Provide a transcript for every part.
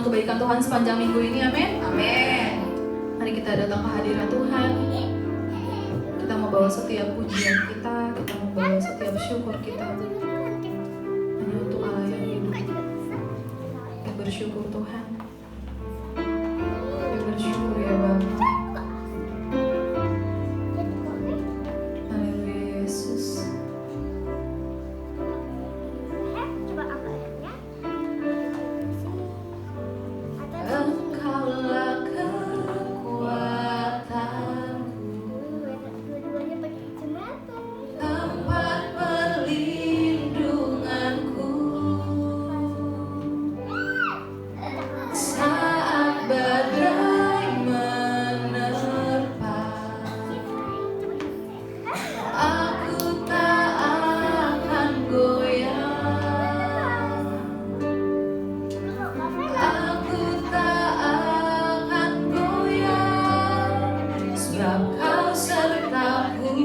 Kebaikan Tuhan sepanjang minggu ini, amin. Amin. Mari kita datang ke hadirat Tuhan. Kita mau bawa setiap pujian kita mau bawa setiap syukur kita hanya untuk Allah yang hidup. Kita bersyukur Tuhan. Kita bersyukur ya Bapa. Haleluya Yesus. Engkaulah kekuatanku, tempat perlindunganku saat badai menerpa. Aku tak akan goyah. Aku tak akan goyah, sebab Kau sertaku.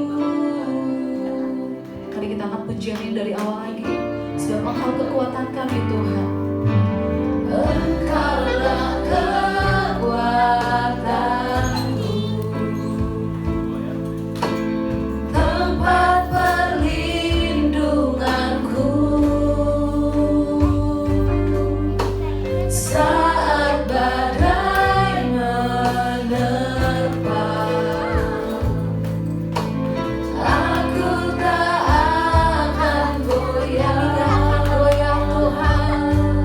Mari kita angkat pujian ini dari awal lagi. Sebab Engkau kekuatan kami Tuhan. Engkaulah kekuatanku, tempat perlindunganku saat badai menerpa. Aku tak akan goyah, Tuhan.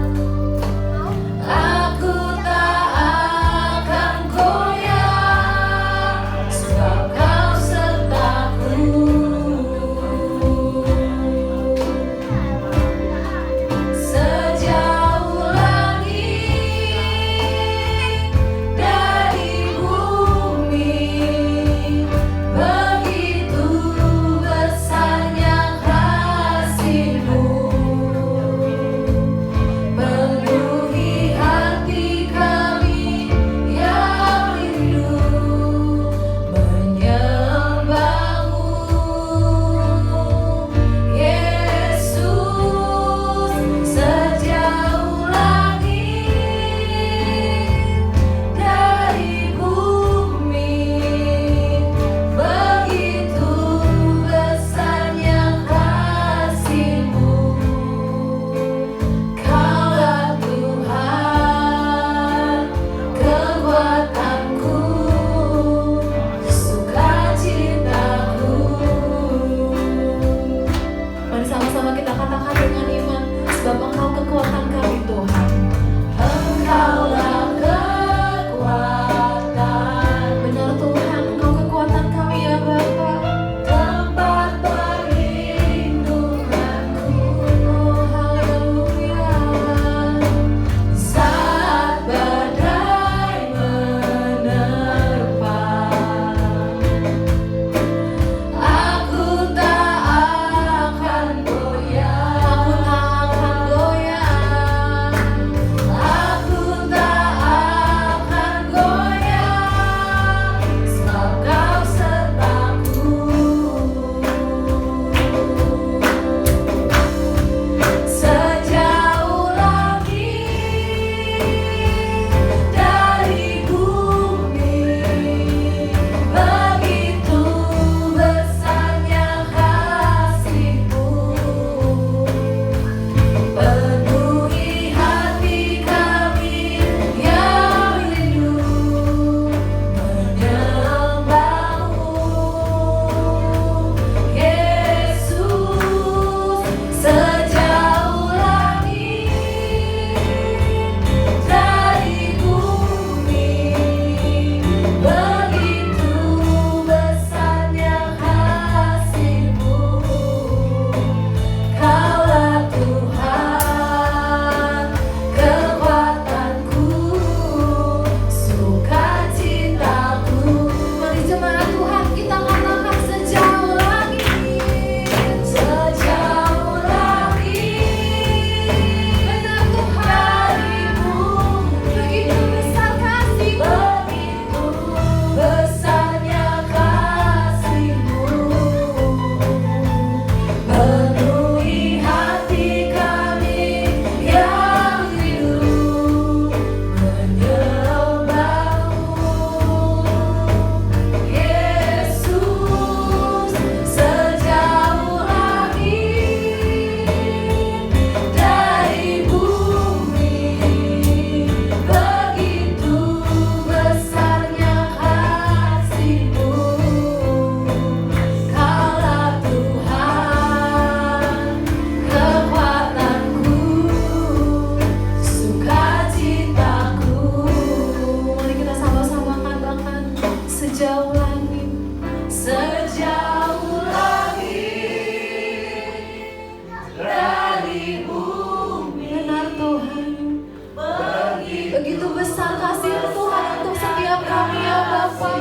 Begitu besar kasih Tuhan untuk setiap kami ya Bapa.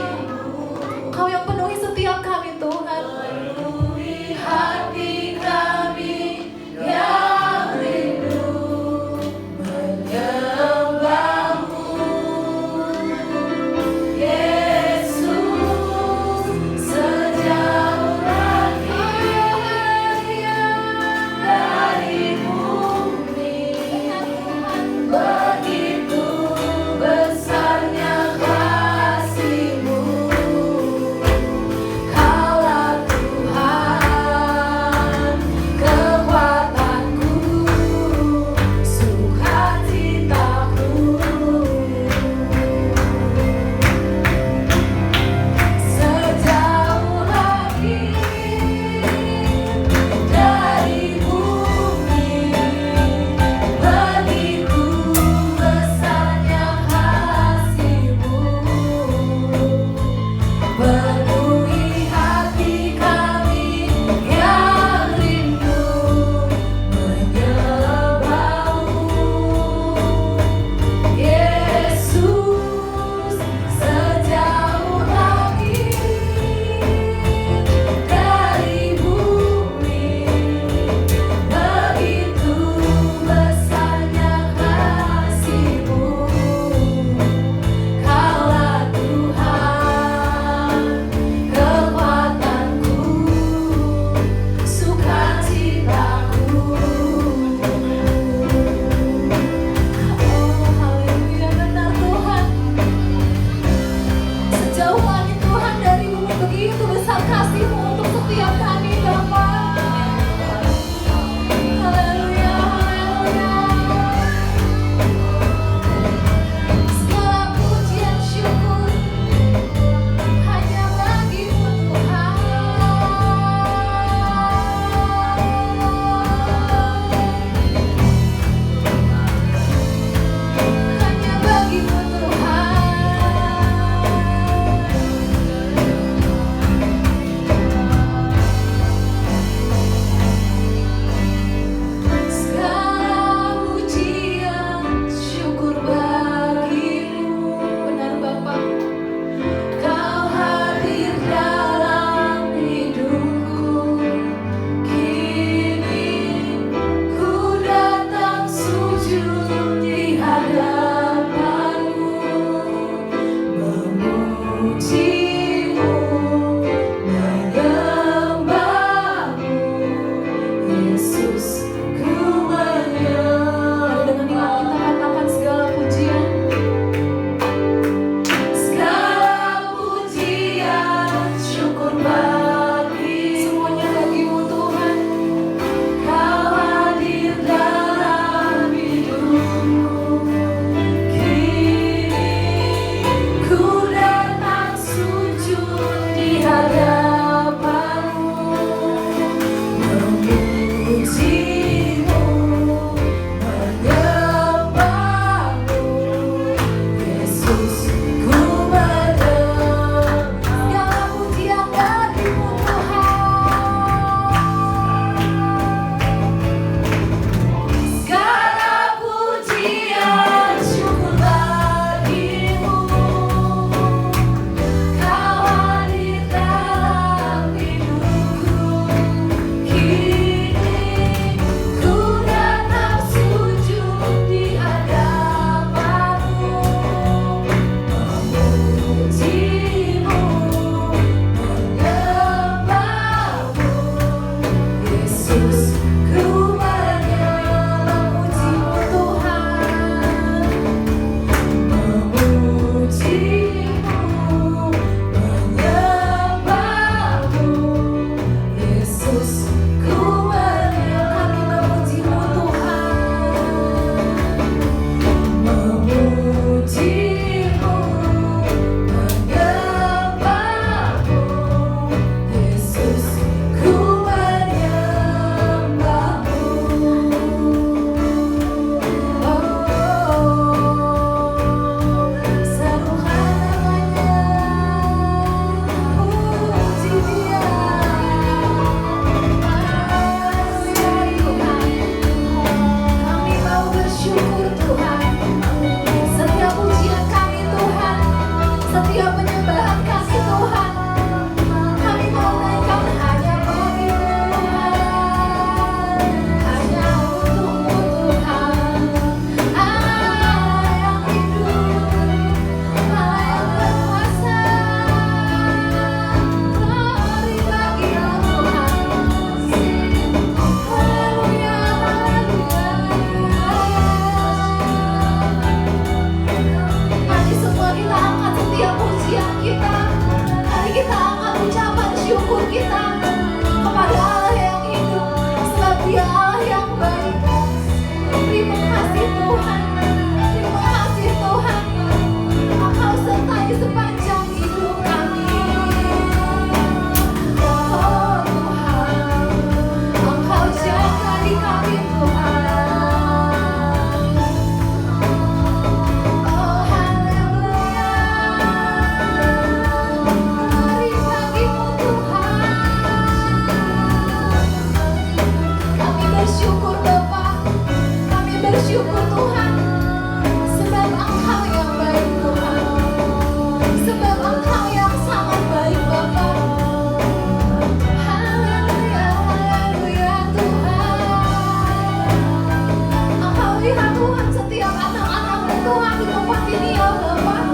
Kau yang penuhi setiap kami Tuhan. Penuhi hati kami yang rindu menyembah-Mu, Yesus, sejauh langit dari bumi. Begitu besar Tuhan di tempat ini ya Bapa.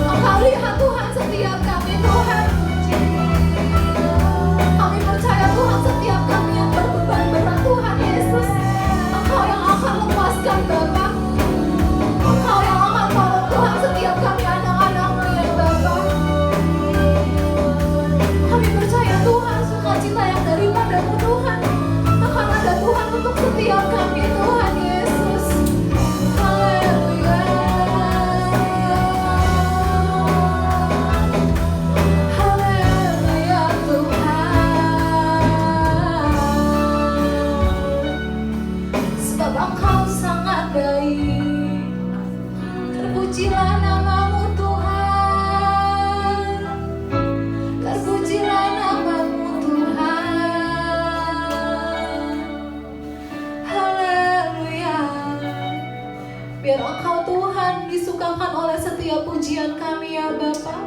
Engkau lihat Tuhan setiap kami Tuhan. Kami percaya Tuhan setiap kami yang berbeban berat Tuhan Yesus, Engkau yang akan lepaskan Bapa. Engkau yang akan tolong Tuhan setiap kami anak-anak-Mu ya Bapa. Kami percaya Tuhan sukacita yang daripada-Mu Tuhan akan ada Tuhan untuk setiap kami Tuhan Yesus. Haleluya. Haleluya Tuhan. Sebab Engkau sangat baik. Terpujilah nama-Mu Tuhan. Terpujilah nama-Mu Tuhan. Haleluya. Biar Engkau Tuhan disukakan oleh setiap pujian kami ya Bapa.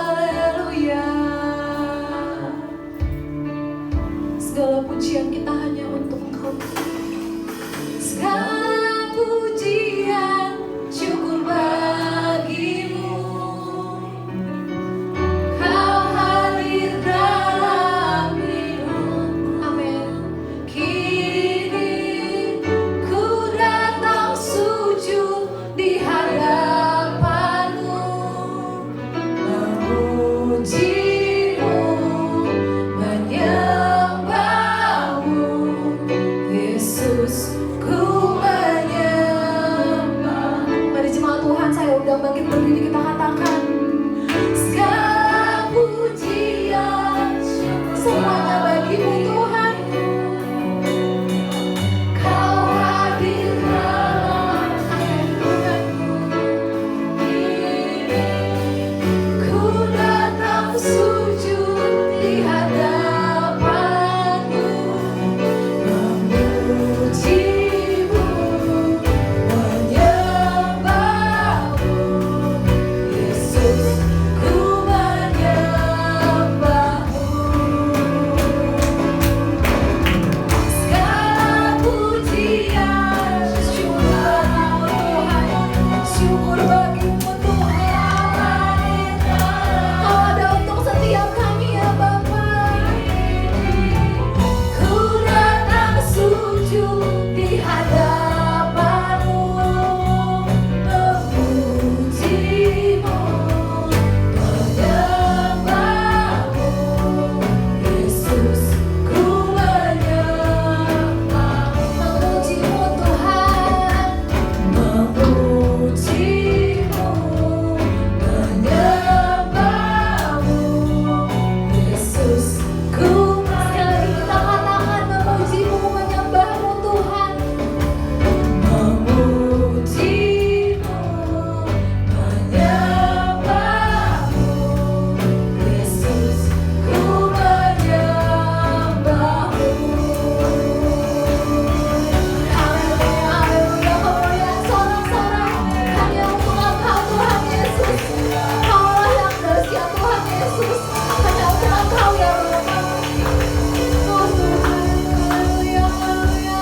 Haleluya. Segala pujian kita hanya untuk Engkau. Segala pujian syukur bagi-Mu. Kau hadir dalam hidupku. Amin. Kini ku datang sujud di hadapan-Mu, memuji-Mu, menyembah-Mu. Yesus, ku menyembah. Mari jemaat Tuhan, saya undang bangkit berdiri, kita katakan segala pujian semuanya bagi-Mu Tuhan. Kau hadir dalam hidupku. Ku datang sujud di hadapan-Mu, memuji-Mu, menyembah-Mu. Yesus, ku menyembah-Mu. Segala pujian syukur bagi-Mu Tuhan. Syukur bagi-Mu Tuhan. Kau ada untuk setiap kami ya Bapa. Ku datang sujud di hadapan-Mu, memuji-Mu, menyembah-Mu. Yesus, ku menyembah-Mu. Memuji-Mu Tuhan. Memuji-Mu, menyembah-Mu. Yesus, ku sekali kita katakan memuji-Mu, menyembah-Mu Tuhan. Memuji-Mu, menyembah-Mu. Yesus, ku menyembah-Mu. Haleluya, haleluya, kemuliaan sorak-sorai hanya untuk Engkau Tuhan Yesus. Kaulah yang dahsyat Tuhan Yesus, hanya untuk Engkau ya Bapa. Oh Tuhan, haleluya, haleluya.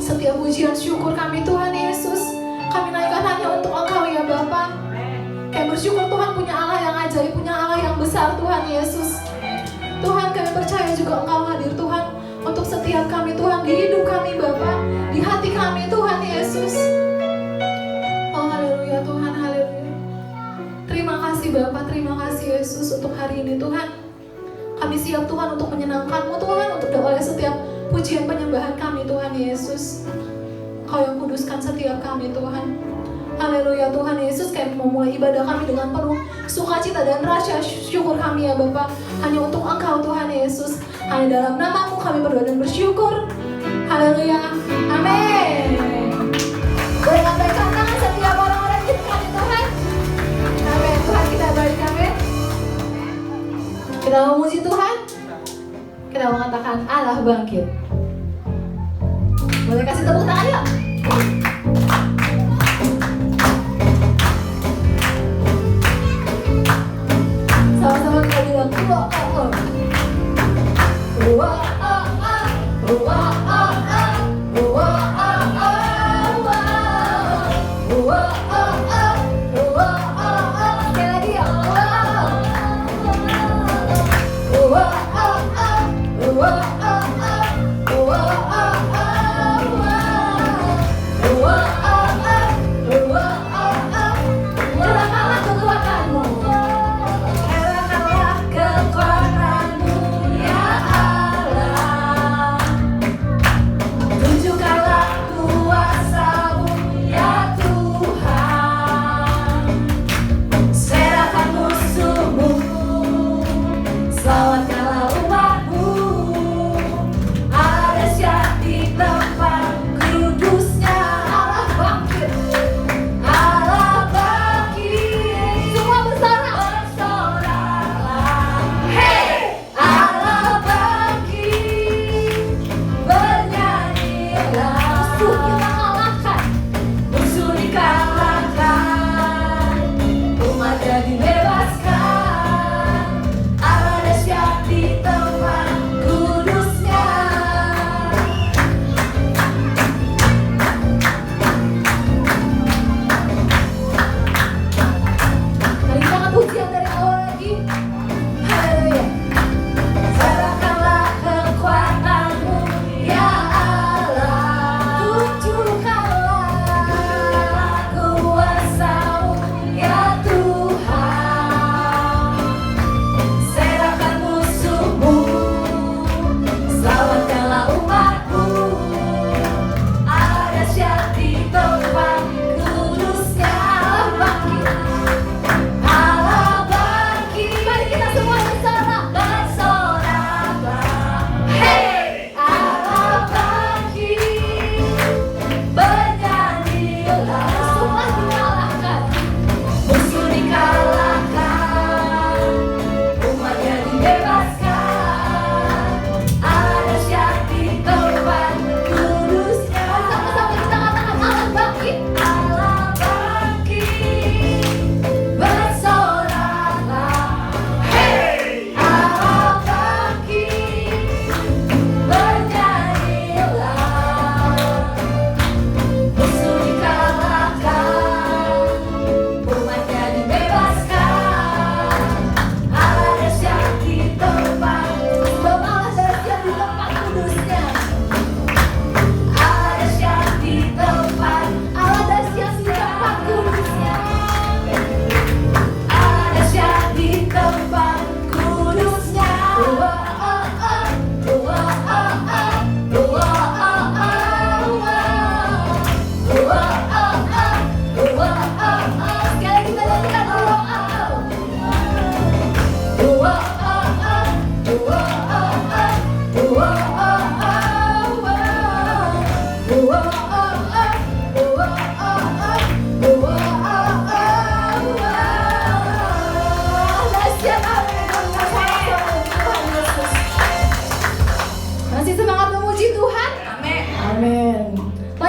Setiap pujian syukur kami Tuhan Yesus, kami naikkan hanya untuk Engkau ya Bapa. Kami bersyukur Tuhan punya Allah yang ajaib, punya Allah yang besar Tuhan Yesus. Tuhan, kami percaya juga Engkau hadir Tuhan untuk setiap kami Tuhan, di hidup kami Bapa, di hati kami Tuhan Yesus. Oh haleluya Tuhan, haleluya. Terima kasih Bapa, terima kasih Yesus untuk hari ini Tuhan. Kami siap Tuhan untuk menyenangkan-Mu Tuhan, untuk oleh setiap pujian penyembahan kami Tuhan Yesus. Kau yang kuduskan setiap kami Tuhan. Haleluya Tuhan Yesus, kami mau mulai ibadah kami dengan penuh sukacita dan rasa syukur kami ya Bapa. Hanya untuk Engkau Tuhan Yesus. Hanya dalam nama-Mu kami berdoa dan bersyukur. Haleluya, amin. Boleh lambaikan tangan setiap orang-orang di kami Tuhan. Amin, Tuhan kita balik amin. Kita memuji Tuhan. Kita mengatakan Allah bangkit. Boleh kasih tepuk tangan yuk. Sama-sama kita bilang wah, wah, wah, wah, wah, wah.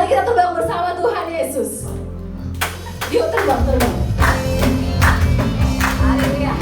Mari kita terbang bersama Tuhan Yesus. Yuk terbang. Haleluya.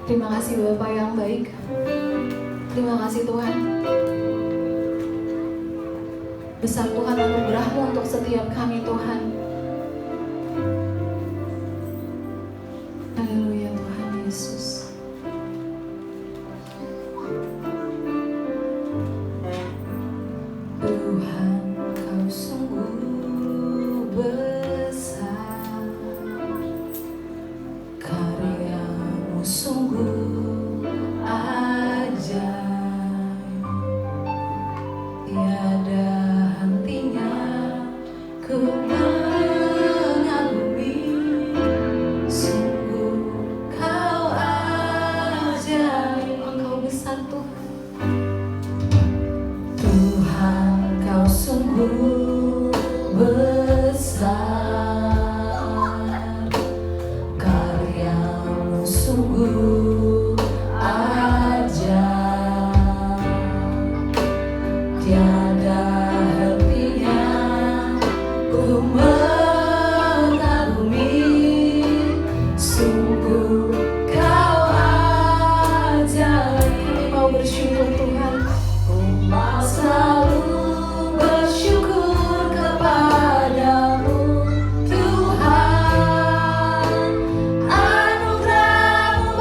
Terima kasih Bapak yang baik. Terima kasih Tuhan. Besar Tuhan anugerah-Mu untuk setiap kami Tuhan. Haleluya Tuhan Yesus. Tuhan Kau sungguh besar, karya-Mu sungguh ajaib, tiada hentinya ku mengagumi, sungguh Kau ajaib. Engkau besar Tuhan. Tuhan Kau sungguh besar, karya-Mu sungguh ajaib, tiada hentinya ku mengagumi, sungguh Kau ajaib. Kami mau bersyukur Tuhan. Umat selalu bersyukur kepadamu Tuhan, anugerah-Mu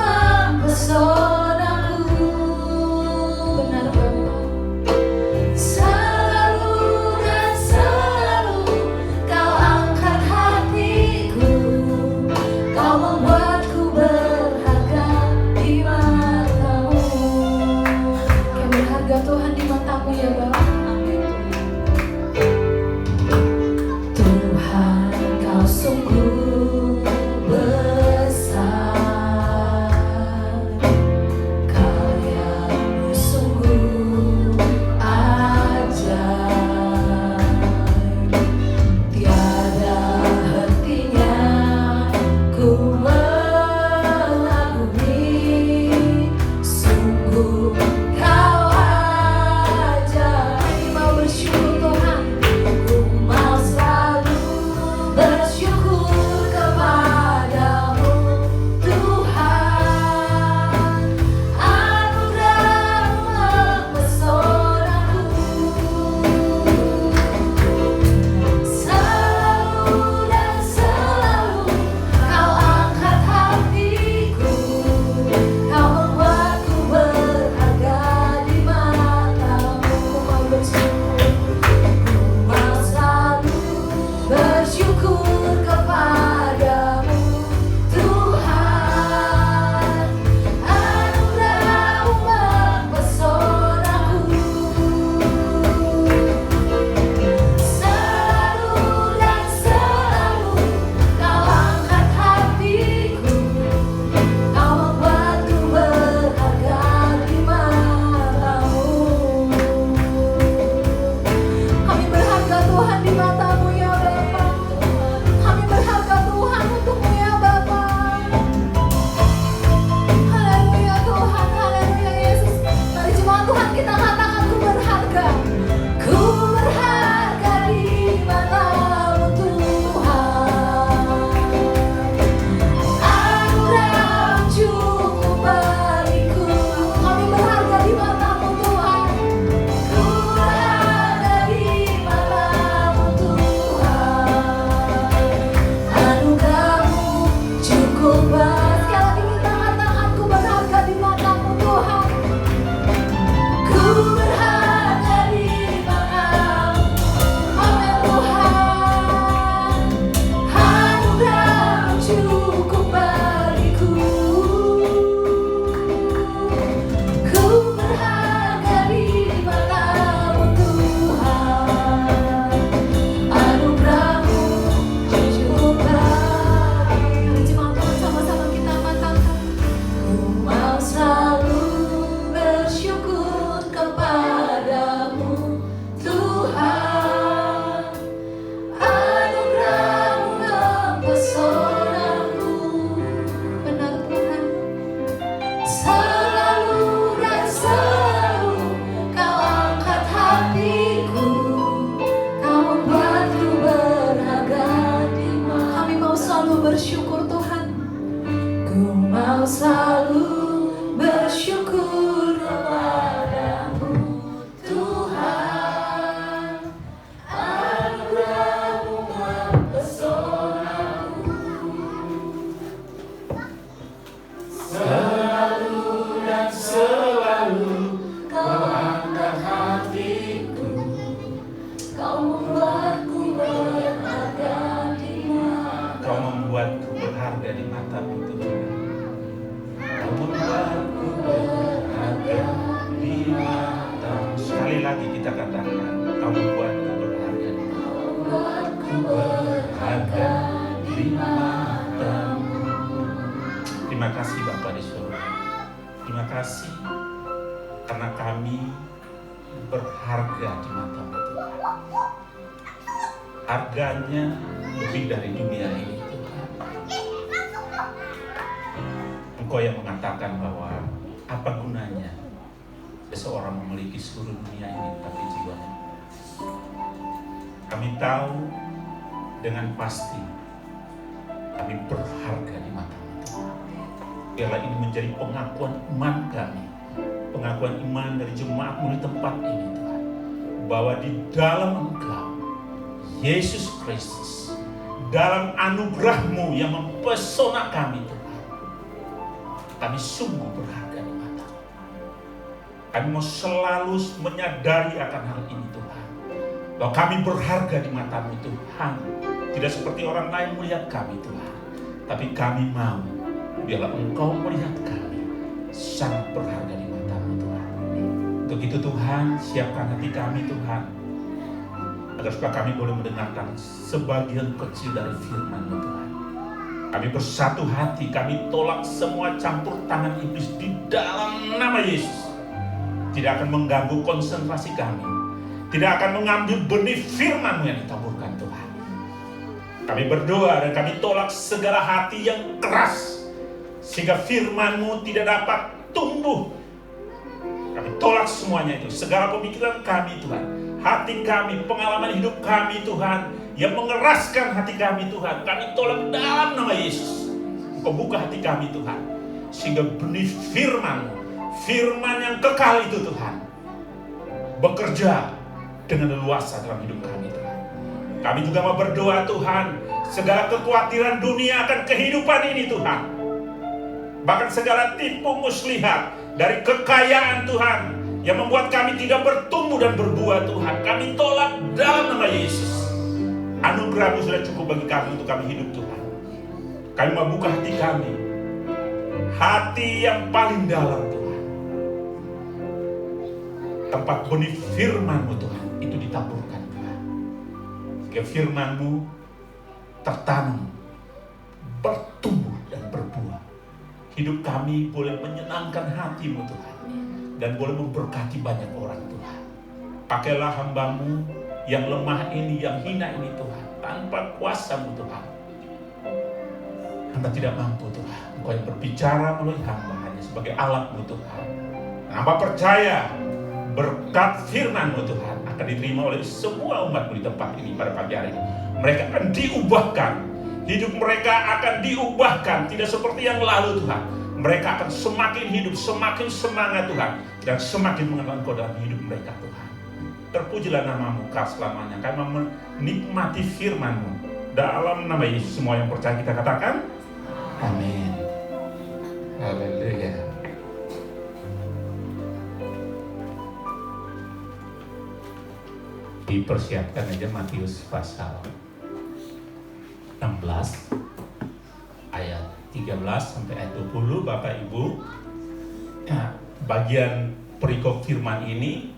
Selalu dan selalu Kau angkat hatiku, Kau membuatku berharga di mata. Kami mau selalu bersyukur Tuhan. Ku mau selalu bersyukur kepadamu Tuhan. Anugerah-Mu mempesonaku. Selalu dan selalu Kau angkat hatiku, Kau membuatku berharga di mata. Kau membuatku berharga di mata-Mu Tuhan. Kau membuatku berharga di mata-Mu. Sekali lagi kita katakan, Kau membuatku berharga di mata-Mu. Membuatku berharga di mata-Mu. Terima kasih Bapa di surga. Terima kasih karena kami berharga di mata-Mu Tuhan. Harganya lebih dari dunia ini Tuhan. Engkau yang mengatakan bahwa apa gunanya seseorang memiliki seluruh dunia ini tapi jiwanya. Kami tahu dengan pasti kami berharga di mata-Mu Tuhan. Biarlah ini menjadi pengakuan iman kami, pengakuan iman dari jemaat-Mu di tempat ini Tuhan, bahwa di dalam Engkau Yesus Kristus, dalam anugerah-Mu yang mempesona kami Tuhan, kami sungguh berharga di mata-Mu. Kami mau selalu menyadari akan hal ini Tuhan, bahwa kami berharga di mata-Mu Tuhan. Tidak seperti orang lain melihat kami Tuhan, tapi kami mau biarlah Engkau melihat kami sangat berharga di mata-Mu Tuhan. Untuk itu Tuhan, siapkan hati kami Tuhan, agar supaya kami boleh mendengarkan sebagian kecil dari firman-Mu Tuhan. Kami bersatu hati, kami tolak semua campur tangan iblis di dalam nama Yesus. Tidak akan mengganggu konsentrasi kami, tidak akan mengambil benih firman-Mu yang ditaburkan Tuhan. Kami berdoa dan kami tolak segala hati yang keras, sehingga firman-Mu tidak dapat tumbuh. Kami tolak semuanya itu, segala pemikiran kami Tuhan, hati kami, pengalaman hidup kami Tuhan, yang mengeraskan hati kami Tuhan, kami tolak dalam nama Yesus. Engkau buka hati kami Tuhan, sehingga benih firman-Mu, firman yang kekal itu Tuhan, bekerja dengan leluasa dalam hidup kami Tuhan. Kami juga mau berdoa Tuhan, segala kekhawatiran dunia akan kehidupan ini Tuhan, bahkan segala tipu muslihat dari kekayaan Tuhan yang membuat kami tidak bertumbuh dan berbuah Tuhan, kami tolak dalam nama Yesus. Anugerah-Mu sudah cukup bagi kami untuk kami hidup Tuhan. Kami mau buka hati kami, hati yang paling dalam Tuhan, tempat benih firman-Mu Tuhan itu ditaburkan Tuhan, sehingga firman-Mu tertanam, bertumbuh dan berbuah. Hidup kami boleh menyenangkan hati-Mu Tuhan, dan boleh memberkati banyak orang Tuhan. Pakailah hamba-Mu yang lemah ini, yang hina ini Tuhan, tanpa kuasa-Mu Tuhan. Hamba tidak mampu Tuhan, Engkau yang berbicara melalui hamba hanya sebagai alat-Mu Tuhan. Hamba percaya berkat firman-Mu Tuhan akan diterima oleh semua umat-Mu di tempat ini pada pagi hari ini. Mereka akan diubahkan, hidup mereka akan diubahkan, tidak seperti yang lalu Tuhan. Mereka akan semakin hidup, semakin semangat Tuhan, dan semakin mengenal Engkau dalam hidup mereka Tuhan. Terpujilah nama-Mu selamanya. Kami menikmati firman-Mu dalam nama Yesus. Semua yang percaya kita katakan amin. Haleluya. Dipersiapkan aja Matius pasal 16 ayat 13 sampai ayat 20 Bapak Ibu. Nah, bagian perikop firman ini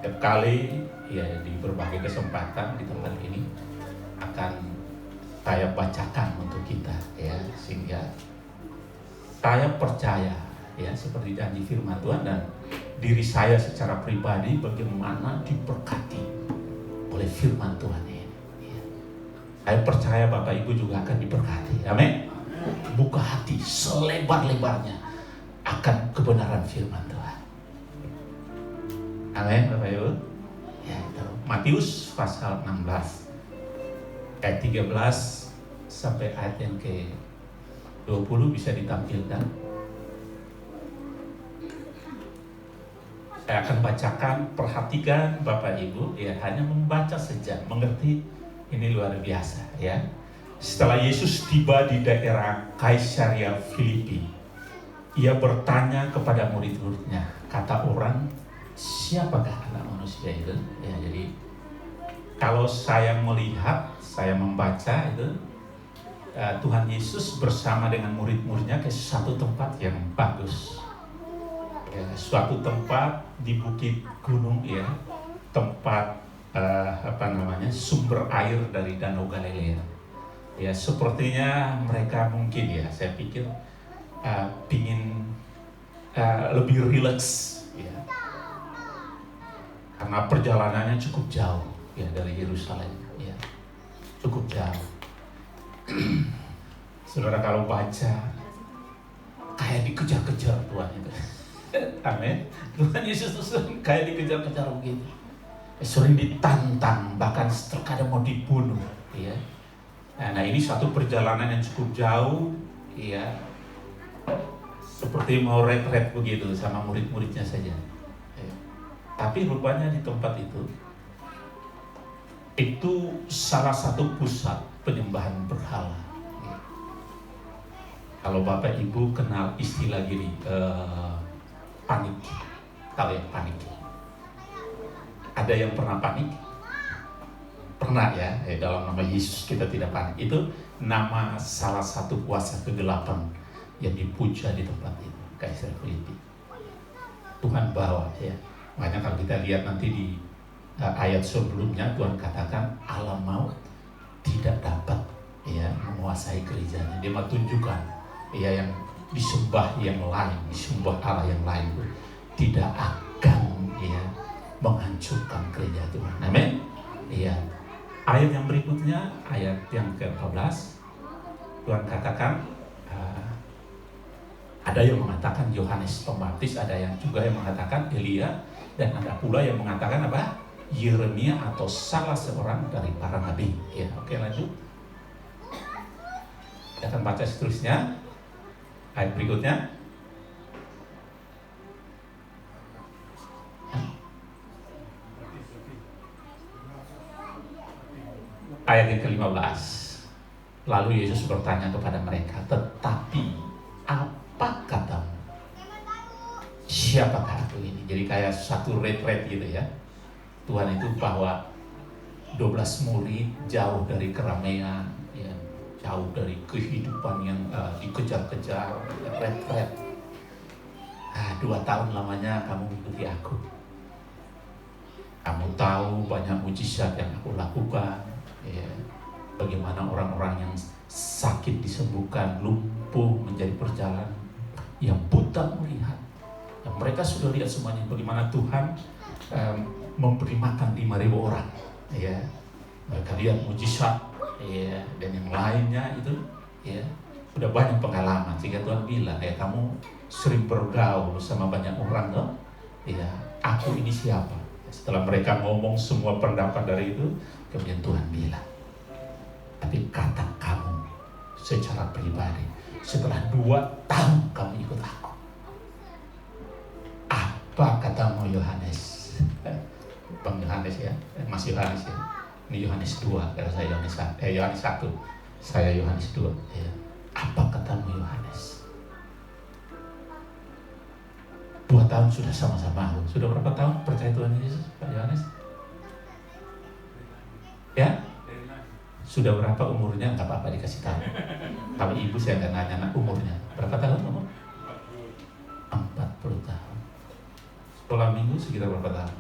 setiap kali ya di berbagai kesempatan di tempat ini akan saya bacakan untuk kita ya, sehingga saya percaya ya seperti janji firman Tuhan, dan diri saya secara pribadi bagaimana diberkati oleh firman Tuhan ini ya. Saya percaya Bapak Ibu juga akan diberkati, amin. buka hati selebar-lebarnya akan kebenaran firman Tuhan. Amin, Bapak Ibu. Ya, itu Matius pasal 16 ayat 13 sampai ayat yang ke-20 bisa ditampilkan. Saya akan bacakan, perhatikan Bapak Ibu, ya, hanya membaca saja, mengerti ini luar biasa, ya. Setelah Yesus tiba di daerah Kaisaria Filipi, ia bertanya kepada murid-muridnya, kata orang, siapakah anak manusia itu? Ya, jadi kalau saya melihat, saya membaca itu, Tuhan Yesus bersama dengan murid-muridnya ke satu tempat yang bagus, ya, suatu tempat di bukit gunung, ya, tempat sumber air dari Danau Galilea. Ya, sepertinya mereka mungkin, ya, saya pikir pingin lebih rileks, ya, karena perjalanannya cukup jauh, ya, dari Yerusalem, ya, cukup jauh. Saudara kalau baca kayak dikejar-kejar Tuhan itu. Amin. Tuhan Yesus itu kayak dikejar-kejar begitu. Sering ditantang, bahkan terkadang mau dibunuh, ya. Nah, ini suatu perjalanan yang cukup jauh, ya, seperti mau retret begitu sama murid-muridnya saja, ya. Tapi rupanya di tempat itu salah satu pusat penyembahan berhala, ya. Kalau Bapak Ibu kenal istilah gini, panik, tahu ya panik? Ada yang pernah panik? Pernah, ya, dalam nama Yesus kita tidak panik. Itu nama salah satu kuasa kegelapan yang dipuja di tempat itu, Kaisaria Filipi. Tuhan bawa, ya. Makanya kalau kita lihat nanti di ayat sebelumnya, Tuhan katakan alam maut tidak dapat, ya, menguasai gerejanya. Dia mau tunjukkan, ya, yang disembah yang lain, disembah Allah yang lain tidak akan, ya, menghancurkan gereja Tuhan. Amin. Iya. Ayat yang berikutnya, ayat yang ke-14, Tuhan katakan ada yang mengatakan Yohanes Pembaptis, ada yang juga yang mengatakan Elia, dan ada pula yang mengatakan apa? Yeremia atau salah seorang dari para nabi. Ya, oke, lanjut. Kita akan baca seterusnya. Ayat berikutnya. Ayat yang ke-15. Lalu Yesus bertanya kepada mereka, tetapi apa katamu? Siapakah aku ini? Jadi kayak satu retret gitu, ya. Tuhan itu bahwa 12 murid jauh dari keramaian, ya, jauh dari kehidupan yang dikejar-kejar, ya, retret. 2 tahun lamanya kamu mengikuti aku. Kamu tahu banyak mujizat yang aku lakukan, ya. Bagaimana orang-orang yang sakit disembuhkan, lumpuh menjadi berjalan, yang buta melihat. Yang mereka sudah lihat semuanya, bagaimana Tuhan memberi makan 5.000 orang, ya. Mereka lihat mujizat, ya, dan yang lainnya itu, ya, sudah banyak pengalaman. Sehingga Tuhan bilang, ya, kamu sering bergaul sama banyak orang, loh, ya, aku ini siapa? Setelah mereka ngomong semua pendapat dari itu, kemudian Tuhan bilang, tapi kata kamu secara pribadi, setelah 2 tahun kamu ikut aku, apa katamu Yohanes? Bang Yohanes, ya, Mas Yohanes, ya. Ini Yohanes 2, kalau saya Yohanes 1, saya Yohanes 2, ya. Apa katamu Yohanes? 2 tahun sudah sama-sama aku. Sudah berapa tahun percaya Tuhan Yesus, Pak Yohanes? Ya? Sudah berapa umurnya? Nggak apa-apa dikasih tahu. Kalau ibu saya nggak nanya umurnya. Berapa tahun umur? 40 tahun. Sekolah minggu sekitar berapa tahun?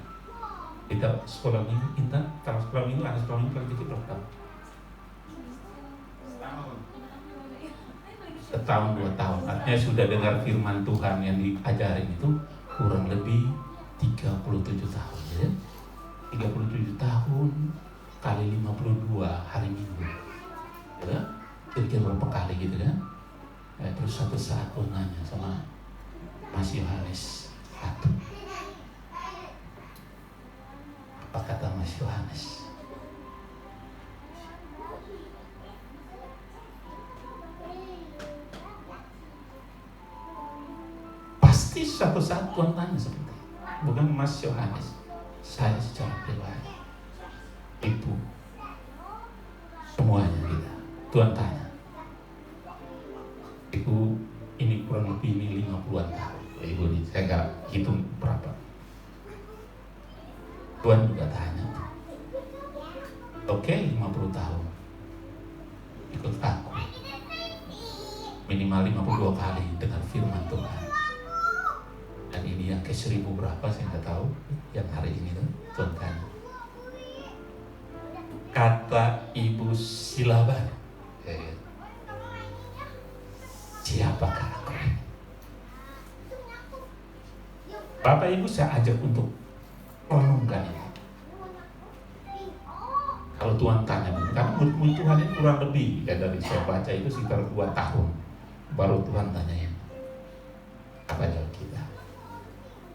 Kita sekolah minggu, Intan, kalau sekolah minggu, anak sekolah minggu paling kecil berapa tahun? Setahun 2 tahun. Artinya sudah dengar firman Tuhan yang diajarin itu kurang lebih 37 tahun, ya. 37 tahun kali 52 hari Minggu, ya. Kira-kira berapa kali gitu, kan? Terus satu saat gue nanya sama Mas Yohanes, apa kata Mas Yohanes? Pasti suatu saat Tuhan tanya seperti itu. Bukan Mas Yohanes, saya secara pribadi, ibu, semuanya kita. Tuhan tanya, ibu ini kurang lebih ini 50-an tahun. Ibu ini saya nggak hitung berapa. Tuhan juga tanya, oke 50 tahun ikut aku, minimal 52 kali dengar firman Tuhan. Dan ini yang ke 1000 berapa saya nggak tahu, yang hari ini tuh Tuhan tanya. Kata Ibu Silaban, siapakah aku? Bapak Ibu saya ajak untuk renungkan ini. Kalau Tuhan tanya, karena murid Tuhan ini kurang lebih ya, dari saya baca itu sekitar 2 tahun baru Tuhan tanyain apa jawab kita.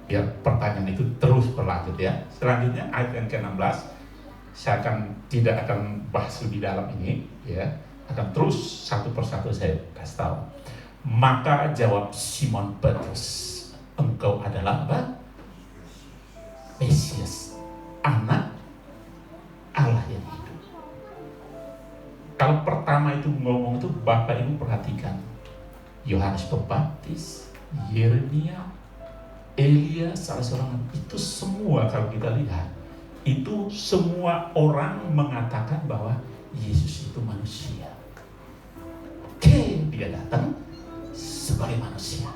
Biar pertanyaan itu terus berlanjut ya. Selanjutnya ayat yang ke-16, saya tidak akan bahas lebih dalam ini ya, akan terus satu persatu saya kasih tahu. Maka jawab Simon Petrus, engkau adalah apa? Mesias, anak Allah yang hidup. Kalau pertama itu ngomong itu, Bapak Ibu perhatikan, Yohanes Pembaptis, Yeremia, Elia, salah seorang itu semua kalau kita lihat, itu semua orang mengatakan bahwa Yesus itu manusia. Oke, dia datang sebagai manusia.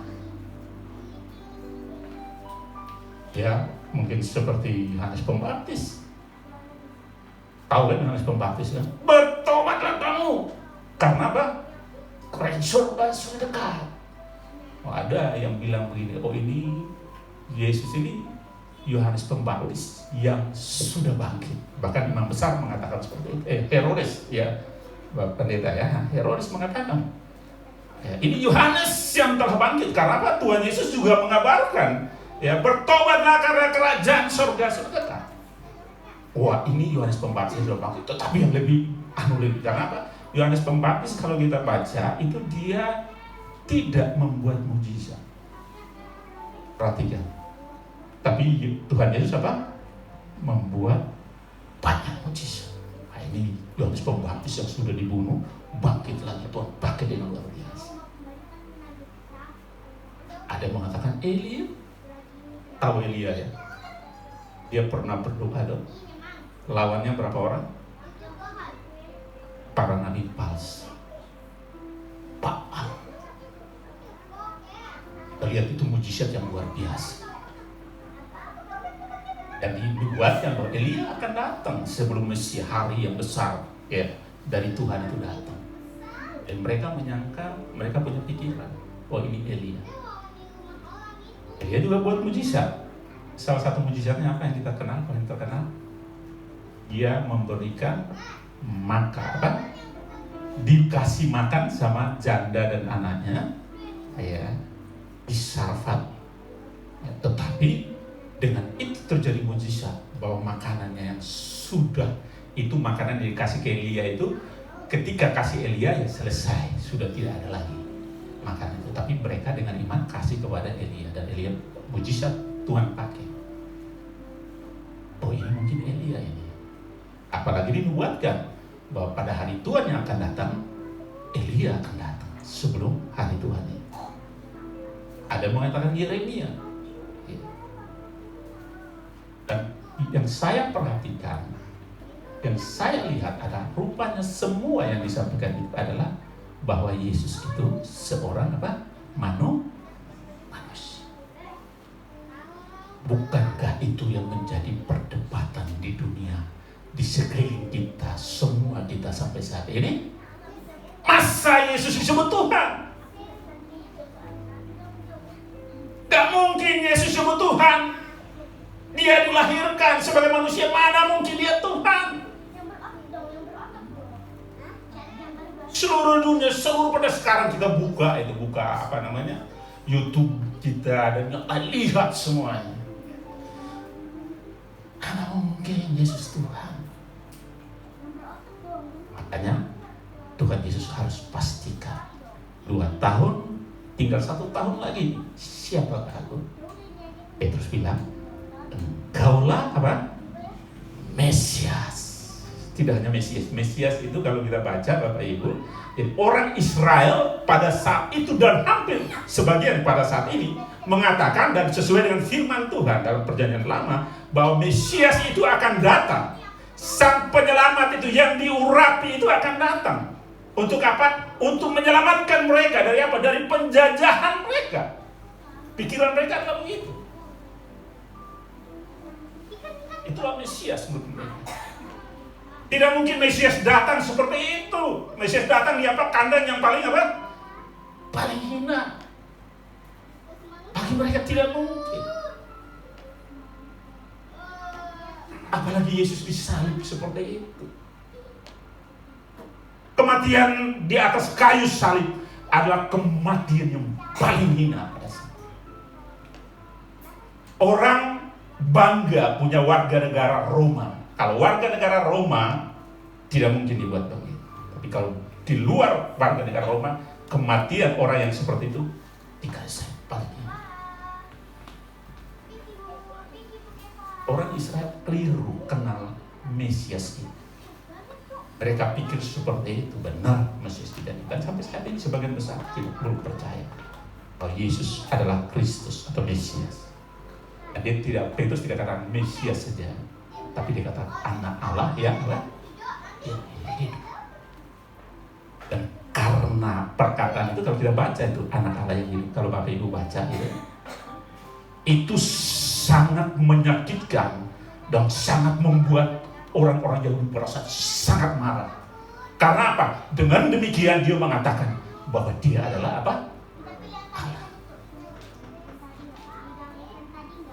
Ya, mungkin seperti Yohanes Pembaptis. Tahu kan Yohanes Pembaptis kan? Bertobatlah kamu. Karena apa? Kerajaan surga sudah dekat. Oh, ada yang bilang begini, oh ini Yesus ini Yohanes Pembaptis yang sudah bangkit. Bahkan imam besar mengatakan seperti itu. Herodes ya, pendeta ya, Herodes mengatakan ya, ini Yohanes yang telah bangkit. Karena apa? Tuhan Yesus juga mengabarkan ya, bertobatlah karena kerajaan surga sudah dekat. Wah, ini Yohanes Pembaptis sudah bangkit. Tetapi yang lebih karena apa? Yohanes Pembaptis kalau kita baca itu dia tidak membuat mujizat. Perhatikan. Tapi Tuhan Yesus apa? Membuat banyak mujizat. Nah, ini Yohanes Pembaptis yang sudah dibunuh, bangkit lagi, Tuhan pakai dengan luar biasa. Ada yang mengatakan Elia. Tahu Elia ya? Dia pernah berdoa dong. Lawannya berapa orang? Para nabi palsu. Baal. Kita lihat itu mujizat yang luar biasa. Dan dibuatkan bahwa Elia akan datang sebelum Mesias, hari yang besar ya, dari Tuhan itu datang. Dan mereka menyangka, mereka punya pikiran, oh ini Elia. Elia juga buat mujizat. Salah satu mujizatnya apa yang kita kenal, paling terkenal? Dia memberikan makan, dikasih makan sama janda dan anaknya ya, di Sarfat ya, tetapi dengan itu terjadi mujizat bahwa makanannya yang sudah itu makanan yang dikasih ke Elia itu ketika kasih Elia ya selesai, sudah tidak ada lagi makanan itu. Tapi mereka dengan iman kasih kepada Elia dan Elia mujizat Tuhan pakai. Oh ini mungkin Elia ini. Apalagi dinubuatkan bahwa pada hari Tuhan yang akan datang, Elia akan datang sebelum hari Tuhan ini. Ada yang mengatakan Yeremia. Dan yang saya perhatikan, yang saya lihat adalah rupanya semua yang disampaikan itu adalah bahwa Yesus itu seorang apa? Manusia. Bukankah itu yang menjadi perdebatan di dunia, di sekeliling kita, semua kita sampai saat ini? Masa Yesus disebut Tuhan? Gak mungkin Yesus disebut Tuhan. Dia dilahirkan sebagai manusia, mana mungkin dia Tuhan? seluruh dunia, seluruh pada sekarang kita buka YouTube kita dan kita lihat semuanya. Karena mungkin Yesus Tuhan. Makanya Tuhan Yesus harus pastikan 2 tahun, tinggal 1 tahun lagi. Siapakah aku? Petrus bilang, engkaulah apa? Mesias. Tidak hanya Mesias. Mesias itu kalau kita baca Bapak Ibu, jadi orang Israel pada saat itu dan hampir sebagian pada saat ini mengatakan dan sesuai dengan firman Tuhan dalam Perjanjian Lama bahwa Mesias itu akan datang. Sang penyelamat itu yang diurapi itu akan datang. Untuk apa? Untuk menyelamatkan mereka dari apa? Dari penjajahan mereka. Pikiran mereka adalah begitu. Itulah Mesias menurut mereka. Tidak mungkin Mesias datang seperti itu. Mesias datang di apa? Kandang yang paling apa? Paling hina. Bagi mereka tidak mungkin. Apalagi Yesus disalib seperti itu. Kematian di atas kayu salib adalah kematian yang paling hina. Orang bangga punya warga negara Roma. Kalau warga negara Roma tidak mungkin dibuat begitu. Tapi kalau di luar warga negara Roma, kematian orang yang seperti itu dikasih paling hina. Orang Israel keliru kenal Mesias itu. Mereka pikir seperti itu, benar Mesias tidak. Dan sampai saat ini sebagian besar belum percaya bahwa Yesus adalah Kristus atau Mesias. Dan Petrus tidak katakan Mesias saja, tapi dia kata anak Allah yang hidup. Dan karena perkataan itu kalau kita baca itu anak Allah yang hidup, kalau Bapak Ibu baca itu sangat menyakitkan dan sangat membuat orang-orang Yahudi merasa sangat marah. Karena apa? Dengan demikian dia mengatakan bahwa dia adalah apa? Allah.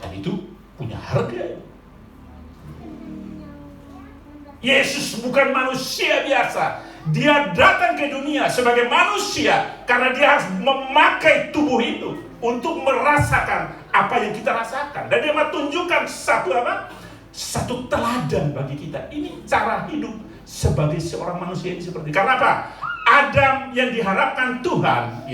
Dan itu punya harga. Yesus bukan manusia biasa. Dia datang ke dunia sebagai manusia karena dia harus memakai tubuh itu untuk merasakan apa yang kita rasakan. Dan dia menunjukkan satu teladan bagi kita. Ini cara hidup sebagai seorang manusia ini seperti. Karena apa? Adam yang diharapkan Tuhan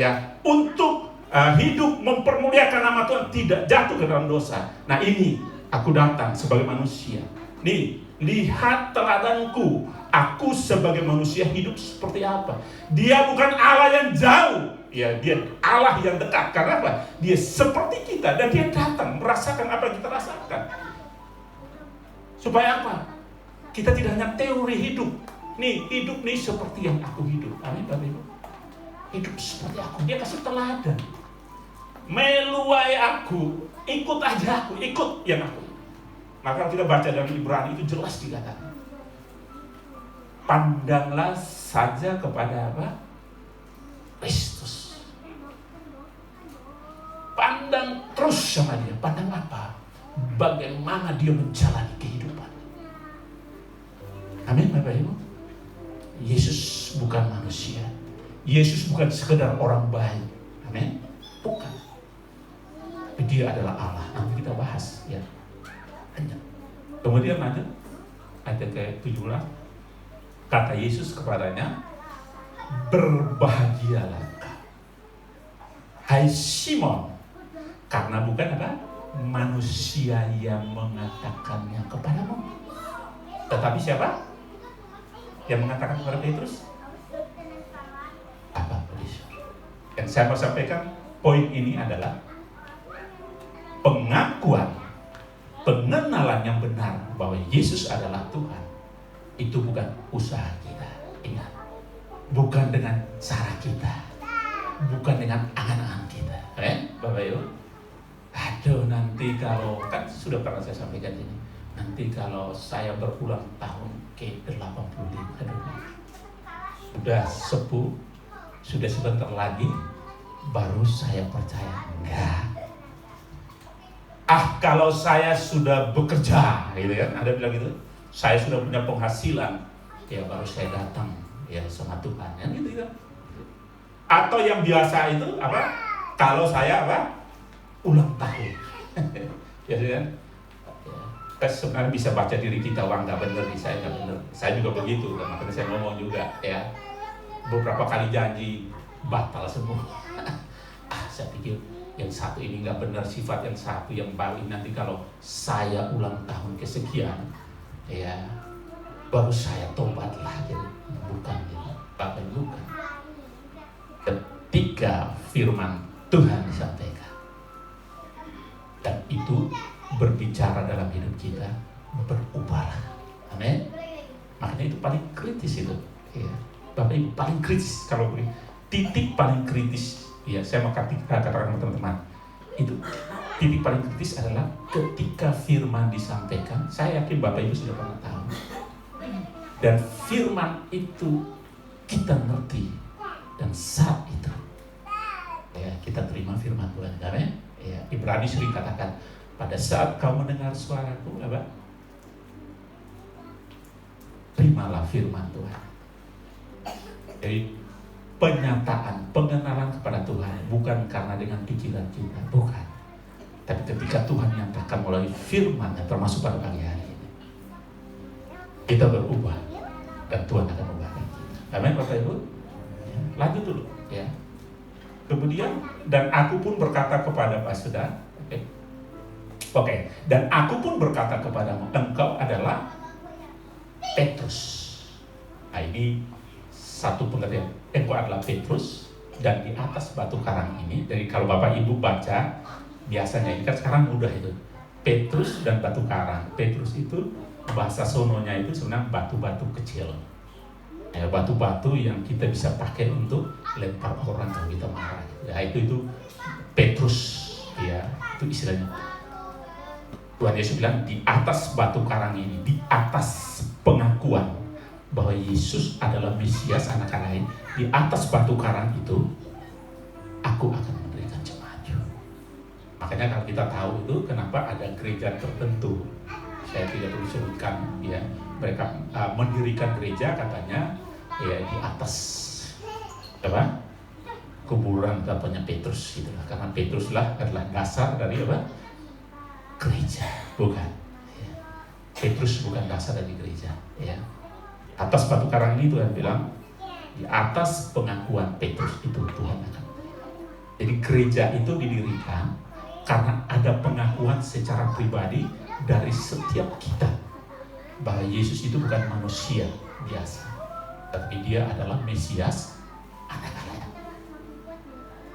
untuk hidup mempermuliakan nama Tuhan, tidak jatuh ke dalam dosa. Nah ini aku datang sebagai manusia. Nih, lihat teladanku. Aku sebagai manusia hidup seperti apa. Dia bukan Allah yang jauh, dia Allah yang dekat. Karena apa? Dia seperti kita dan dia datang merasakan apa yang kita rasakan. Supaya apa? Kita tidak hanya teori hidup. Nih, hidup nih seperti yang aku hidup. Amin, Bapak Ibu. Hidup seperti aku. Dia kasih teladan. Meluai aku, ikut aja aku, ikut yang aku. Maka kalau kita baca dalam Ibrani itu jelas dikatakan. Pandanglah saja kepada apa? Kristus. Pandang terus sama dia. Pandang apa? Bagaimana dia menjalani kehidupan. Amin, Bapak Ibu. Yesus bukan manusia. Yesus bukan sekedar orang baik. Amin. Bukan. Dia adalah Allah. Nanti kita bahas ya. Kemudian ada ke-17. Kata Yesus kepadanya, berbahagialah kau, hai Simon, karena bukan apa? Manusia yang mengatakannya kepadamu, tetapi siapa? Yang mengatakan kepada Petrus? Apa Petrus? Yang saya mau sampaikan, poin ini adalah pengakuan, pengenalan yang benar bahwa Yesus adalah Tuhan. Itu bukan usaha kita, ingat. Bukan dengan cara kita, bukan dengan angan-angan kita. Bapak Ibu? Aduh, nanti kalau, kan sudah pernah saya sampaikan ini, nanti kalau saya berulang tahun ke 85, sudah sepuh, sudah sebentar lagi, baru saya percaya. Enggak. Kalau saya sudah bekerja, gitu kan, ada bilang gitu, saya sudah punya penghasilan, ya baru saya datang ya sama Tuhan kan gitu kan. Atau yang biasa itu apa? Kalau saya apa? Ulang tahun. Ya kan? Kita sebenarnya bisa baca diri kita, wah nggak bener nih, saya nggak bener. Saya juga begitu, makanya saya ngomong juga ya. Beberapa kali janji batal semua. Saya pikir yang satu ini nggak benar, sifat yang satu yang baru nanti kalau saya ulang tahun kesekian, ya baru saya tobat lagi. Bukan gitu, bukan. Ketika firman Tuhan disampaikan dan itu berbicara dalam hidup kita, berubahlah. Amin. Makanya itu paling kritis itu. Ya. Bapak Ibu paling kritis kalau titik paling kritis. Ya, saya mau katakan teman-teman, itu titik paling kritis adalah ketika firman disampaikan. Saya yakin Bapak Ibu sudah pernah tahu. Dan firman itu kita ngerti, dan saat itu ya kita terima firman Tuhan. Amin. Ya, Ibrani sering katakan, pada saat kau mendengar suaraku, apa? Terimalah firman Tuhan. Jadi penyataan, pengenalan kepada Tuhan bukan karena dengan pikiran kita, bukan. Tapi ketika Tuhan nyatakan melalui firman-Nya, termasuk pada pagi hari ini, kita berubah dan Tuhan akan mengubah kita. Amin, Bapak Ibu. Ya, lanjut dulu, ya. Kemudian dan aku pun berkata kepada Saudara, oke. Dan aku pun berkata kepadamu, engkau adalah Petrus. Nah, ini satu pengertian, engkau adalah Petrus, dan di atas batu karang ini. Jadi kalau Bapak Ibu baca biasanya, ini kan sekarang mudah itu, Petrus dan batu karang. Petrus itu bahasa sononya itu sebenarnya batu-batu kecil, ya, batu-batu yang kita bisa pakai untuk lempar orang kalau kita marah. Ya itu Petrus, ya itu istilahnya. Tuhan Yesus bilang di atas batu karang ini, di atas pengakuan bahwa Yesus adalah Mesias, anak Allah, di atas batu karang itu aku akan memberikan jemaatku. Makanya kalau kita tahu itu kenapa ada gereja tertentu, saya tidak perlu sebutkan, ya, mereka mendirikan gereja katanya ya di atas apa kuburan katanya Petrus gitu lah, karena Petrus lah adalah dasar dari apa gereja, bukan ya. Petrus bukan dasar dari gereja, ya. Atas batu karang ini Tuhan bilang di atas pengakuan Petrus itu Tuhan akan. Jadi gereja itu didirikan karena ada pengakuan secara pribadi dari setiap kita bahwa Yesus itu bukan manusia biasa, tapi dia adalah Mesias, anak Allah.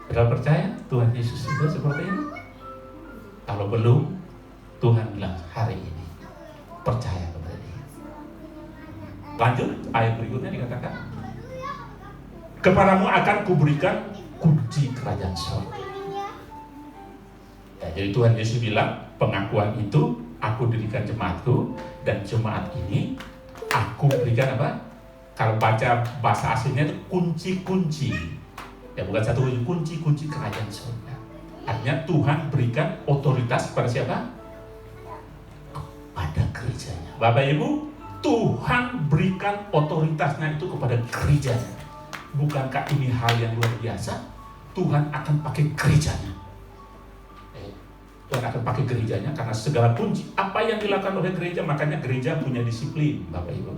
Saudara percaya Tuhan Yesus itu seperti ini? Kalau belum, Tuhan bilang hari ini percaya kepada Dia. Lanjut ayat berikutnya dikatakan, kepadamu akan kuberikan kunci kerajaan surga. Ya, jadi Tuhan Yesus bilang pengakuan itu, aku dirikan jemaatku, dan jemaat ini aku berikan apa? Kalau baca bahasa aslinya itu kunci-kunci. Ya bukan satu kunci kerajaan surga. Artinya Tuhan berikan otoritas pada siapa? Kepada gerejanya. Bapak Ibu, Tuhan berikan otoritasnya itu kepada gerejanya. Bukankah ini hal yang luar biasa? Tuhan akan pakai gerejanya. Tuhan akan pakai gerejanya karena segala kunci apa yang dilakukan oleh gereja, makanya gereja punya disiplin, Bapak Ibu.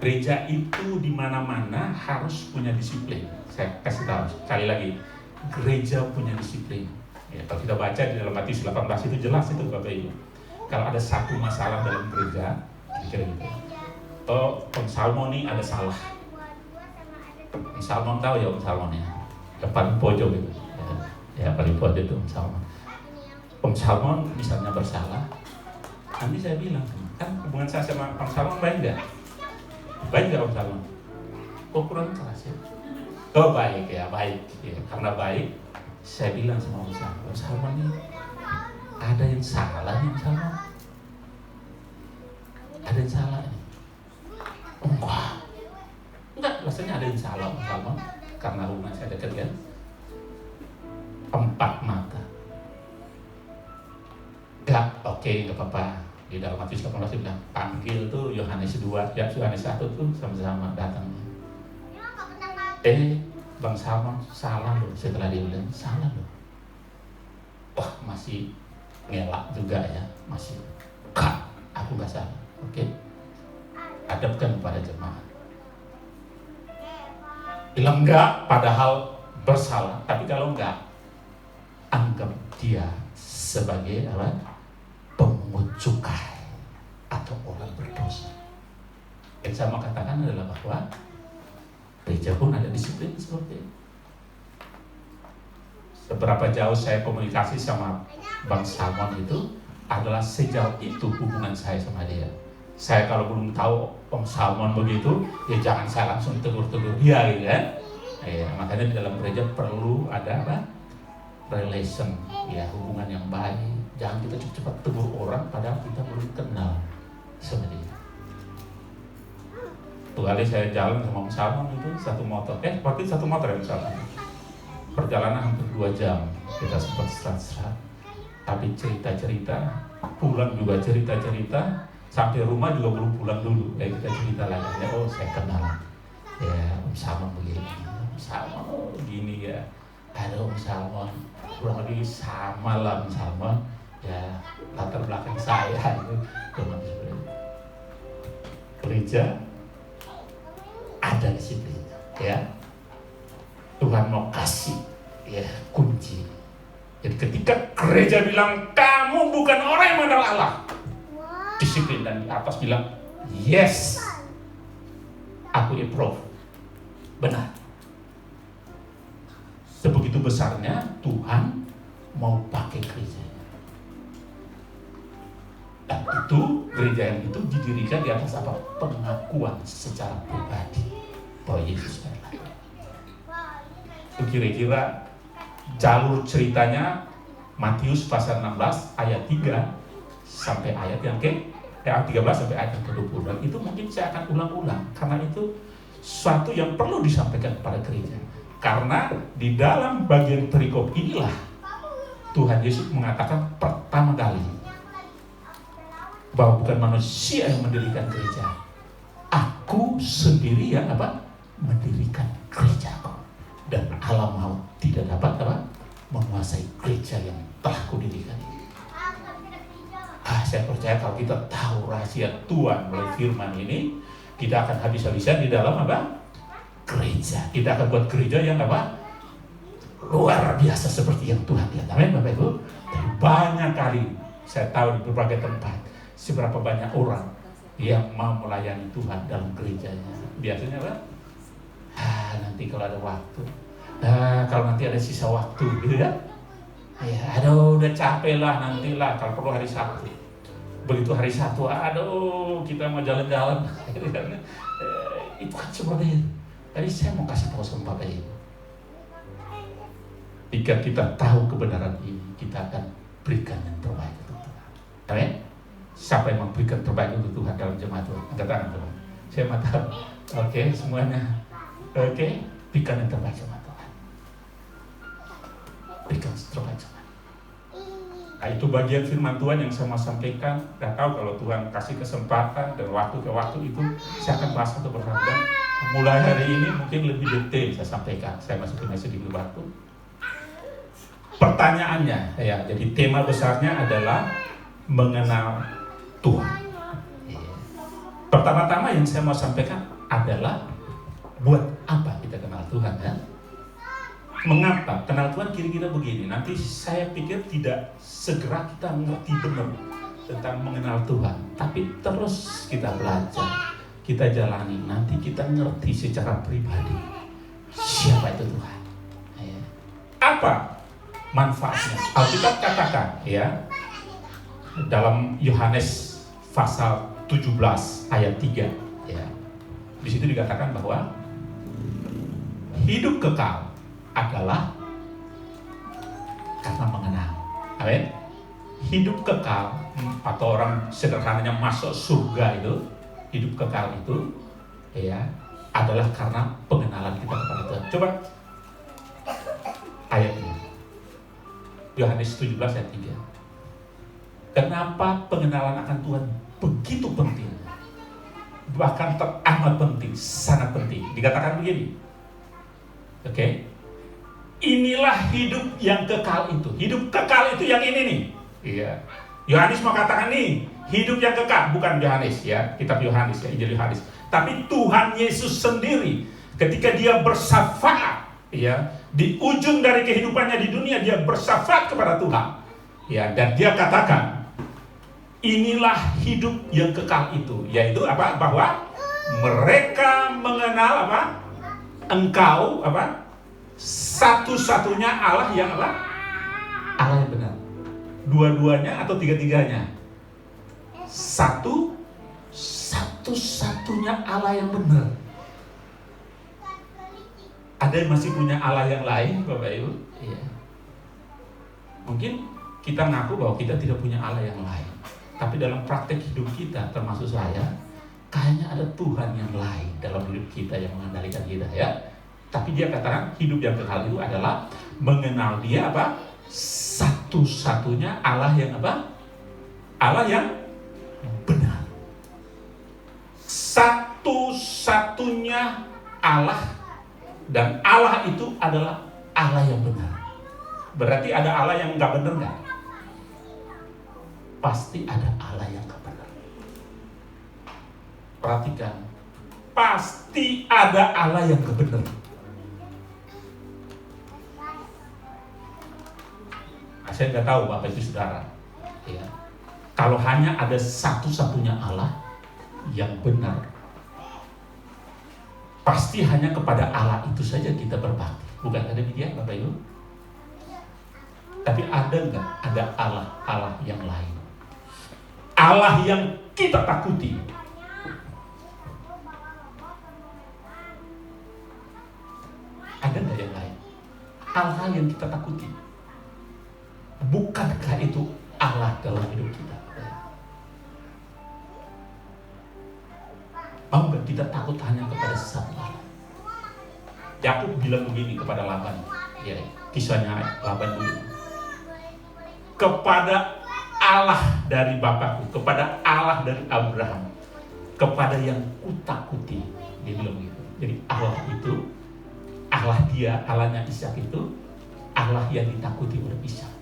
Gereja itu di mana-mana harus punya disiplin. Saya kasih tahu sekali lagi, gereja punya disiplin. Ya, kalau kita baca di dalam Matius 18 itu jelas itu, Bapak Ibu. Kalau ada satu masalah dalam gereja, kira gitu. Oh, Om Salmon ini ada salah. Om Salmon tahu ya Om Salmon ya, depan pojok itu. Ya paling pojok itu Om Salmon. Om Salmon misalnya bersalah, nanti saya bilang, kan hubungan saya sama Om Salmon baik nggak? Baik nggak Om Salmon? Oh kurang keras ya? Oh baik ya, baik ya. Karena baik, saya bilang sama Om Salmon ini ada yang salah nih Om Salmon. Ada yang salah nih. Enggak, rasanya ada yang salah Om Salmon. Karena rumah saya dekat kan, 4 mata. Enggak, oke, enggak apa-apa. Di dalam Matius 18 bilang, panggil tuh Yohanes 2, ya Yohanes 1 tuh sama-sama datang. Bang Salmon salah loh, setelah dia bilang salah loh. Wah, masih ngelak juga ya, masih kak, aku gak salah. Oke, hadapkan pada jemaat. Bilang enggak, padahal bersalah. Tapi kalau enggak, anggap dia sebagai apa? Pemungut cukai atau orang berdosa. Yang saya mau katakan adalah bahwa gereja pun ada disiplin seperti itu. Seberapa jauh saya komunikasi sama Bang Salmon itu adalah sejauh itu hubungan saya sama dia. Saya kalau belum tahu Bang Salmon begitu, ya jangan saya langsung tegur-tegur dia gitu kan. Ya, makanya di dalam gereja perlu ada apa? Relation, ya hubungan yang baik. Jangan kita cepat-cepat tegur orang padahal kita belum kenal sama dia. Satu kali saya jalan sama Bang Salmon itu satu motor, waktu itu satu motor ya Bang Salmon. Perjalanan hampir 2 jam, kita sempat serat-serat. Tapi cerita-cerita, pulang juga cerita-cerita, sampai rumah juga belum pulang dulu. Kita cerita lagi, oh saya kenal, ya Om Salmon begini, Om Salmon oh gini ya. Ada Om Salmon, kurang lebih sama lah Om Salmon, ya latar belakang saya itu teman seperti itu. Gereja ada disiplin, ya. Tuhan mau kasih ya kunci. Jadi ketika gereja bilang kamu bukan orang yang mengenal Allah, disiplin, dan di atas bilang yes, aku approve, benar. Sebegitu besarnya Tuhan mau pakai gerejanya. Dan itu gereja yang itu didirikan di atas apa? Pengakuan secara pribadi bahwa Yesus adalah. Kira-kira jalur ceritanya Matius pasal 16 ayat 3 sampai ayat yang ayat 13 sampai ayat yang ke-20. Dan itu mungkin saya akan ulang-ulang karena itu sesuatu yang perlu disampaikan kepada gereja. Karena di dalam bagian perikop inilah Tuhan Yesus mengatakan pertama kali bahwa bukan manusia yang mendirikan gereja. Aku sendiri yang mendirikan gerejaku. Dan alam maut tidak dapat menguasai gereja yang telah kudirikan ini. Saya percaya kalau kita tahu rahasia Tuhan melalui firman ini, kita akan habis-habisan di dalam gereja. Kita akan buat gereja yang luar biasa seperti yang Tuhan lihat. Amin Bapak Ibu. Dan banyak kali saya tahu di berbagai tempat seberapa banyak orang yang mau melayani Tuhan dalam gerejanya. Biasanya nanti kalau ada waktu, kalau nanti ada sisa waktu gitu ya, aduh udah capek lah, nantilah kalau perlu hari Sabtu. Begitu hari Sabtu, aduh kita mau jalan-jalan. Itu kan seperti itu. Jadi saya mau kasih tahu sama Bapak Ibu, jika kita tahu kebenaran ini, kita akan berikan yang terbaik untuk Tuhan. Amin. Siapa yang memberikan terbaik untuk Tuhan dalam jemaat Tuhan? Angkat tangan teman. Saya mau tahu. Oke, semuanya. Oke, berikan yang terbaik sama Tuhan. Berikan yang terbaik sama Tuhan. Nah, itu bagian firman Tuhan yang saya mau sampaikan. Gak tahu kalau Tuhan kasih kesempatan dan waktu ke waktu itu, saya akan bahas satu persatu. Dan mulai hari ini mungkin lebih detail saya sampaikan. Saya masukin sedikit waktu. Pertanyaannya, ya, jadi tema besarnya adalah mengenal Tuhan. Pertama-tama yang saya mau sampaikan adalah buat apa kita kenal Tuhan kan? Mengapa kenal Tuhan kira-kira begini? Nanti saya pikir tidak segera kita mengerti benar tentang mengenal Tuhan, tapi terus kita belajar, kita jalani, nanti kita ngerti secara pribadi siapa itu Tuhan. Apa manfaatnya? Alkitab katakan ya dalam Yohanes pasal 17 ayat 3 ya. Di situ dikatakan bahwa hidup kekal adalah karena mengenal. Amin. Hidup kekal atau orang sederhananya masuk surga itu, hidup kekal itu ya adalah karena pengenalan kita kepada Tuhan. Coba ayat ini. Yohanes 17 ayat 3. Kenapa pengenalan akan Tuhan begitu penting? Bahkan teramat penting, sangat penting. Dikatakan begini. Oke. Inilah hidup yang kekal itu. Hidup kekal itu yang ini nih. Iya. Yohanes mau katakan nih, hidup yang kekal, bukan Yohanes ya, kitab Yohanes ya, Injil Yohanes. Tapi Tuhan Yesus sendiri ketika dia bersyafaat ya, di ujung dari kehidupannya di dunia dia bersyafaat kepada Tuhan. Ya, dan dia katakan, inilah hidup yang kekal itu, yaitu apa? Bahwa mereka mengenal apa? Engkau apa? Satu-satunya Allah yang apa? Allah yang benar. Dua-duanya atau tiga-tiganya? Satu-satunya Allah yang benar. Ada yang masih punya Allah yang lain, Bapak Ibu? Iya. Mungkin kita ngaku bahwa kita tidak punya Allah yang lain. Tapi dalam praktek hidup kita, termasuk saya, kayaknya ada Tuhan yang lain dalam hidup kita yang mengendalikan kita ya. Tapi dia katakan hidup yang kekal itu adalah mengenal dia apa? Satu-satunya Allah yang apa? Allah yang benar. Satu-satunya Allah, dan Allah itu adalah Allah yang benar. Berarti ada Allah yang nggak benar nggak? Pasti ada Allah yang nggak benar. Perhatikan, pasti ada Allah yang nggak benar. Saya nggak tahu Bapak Ibu Saudara, ya. Kalau hanya ada satu-satunya Allah yang benar, pasti hanya kepada Allah itu saja kita berbakti. Bukan demikian Bapak Ibu? Tapi ada nggak ada Allah yang lain? Allah yang kita takuti. Ada nggak yang lain? Allah yang kita takuti. Bukankah itu Allah dalam hidup kita? Mau nggak kita takut hanya kepada satu Allah? Yakub bilang begini kepada Laban, ya, kisahnya Laban dulu. Kepada Allah dari bapakku, kepada Allah dari Abraham, kepada yang kutakuti, dia bilang begitu. Jadi Allah itu, Allah dia, Allahnya Ishak itu, Allah yang ditakuti oleh Ishak.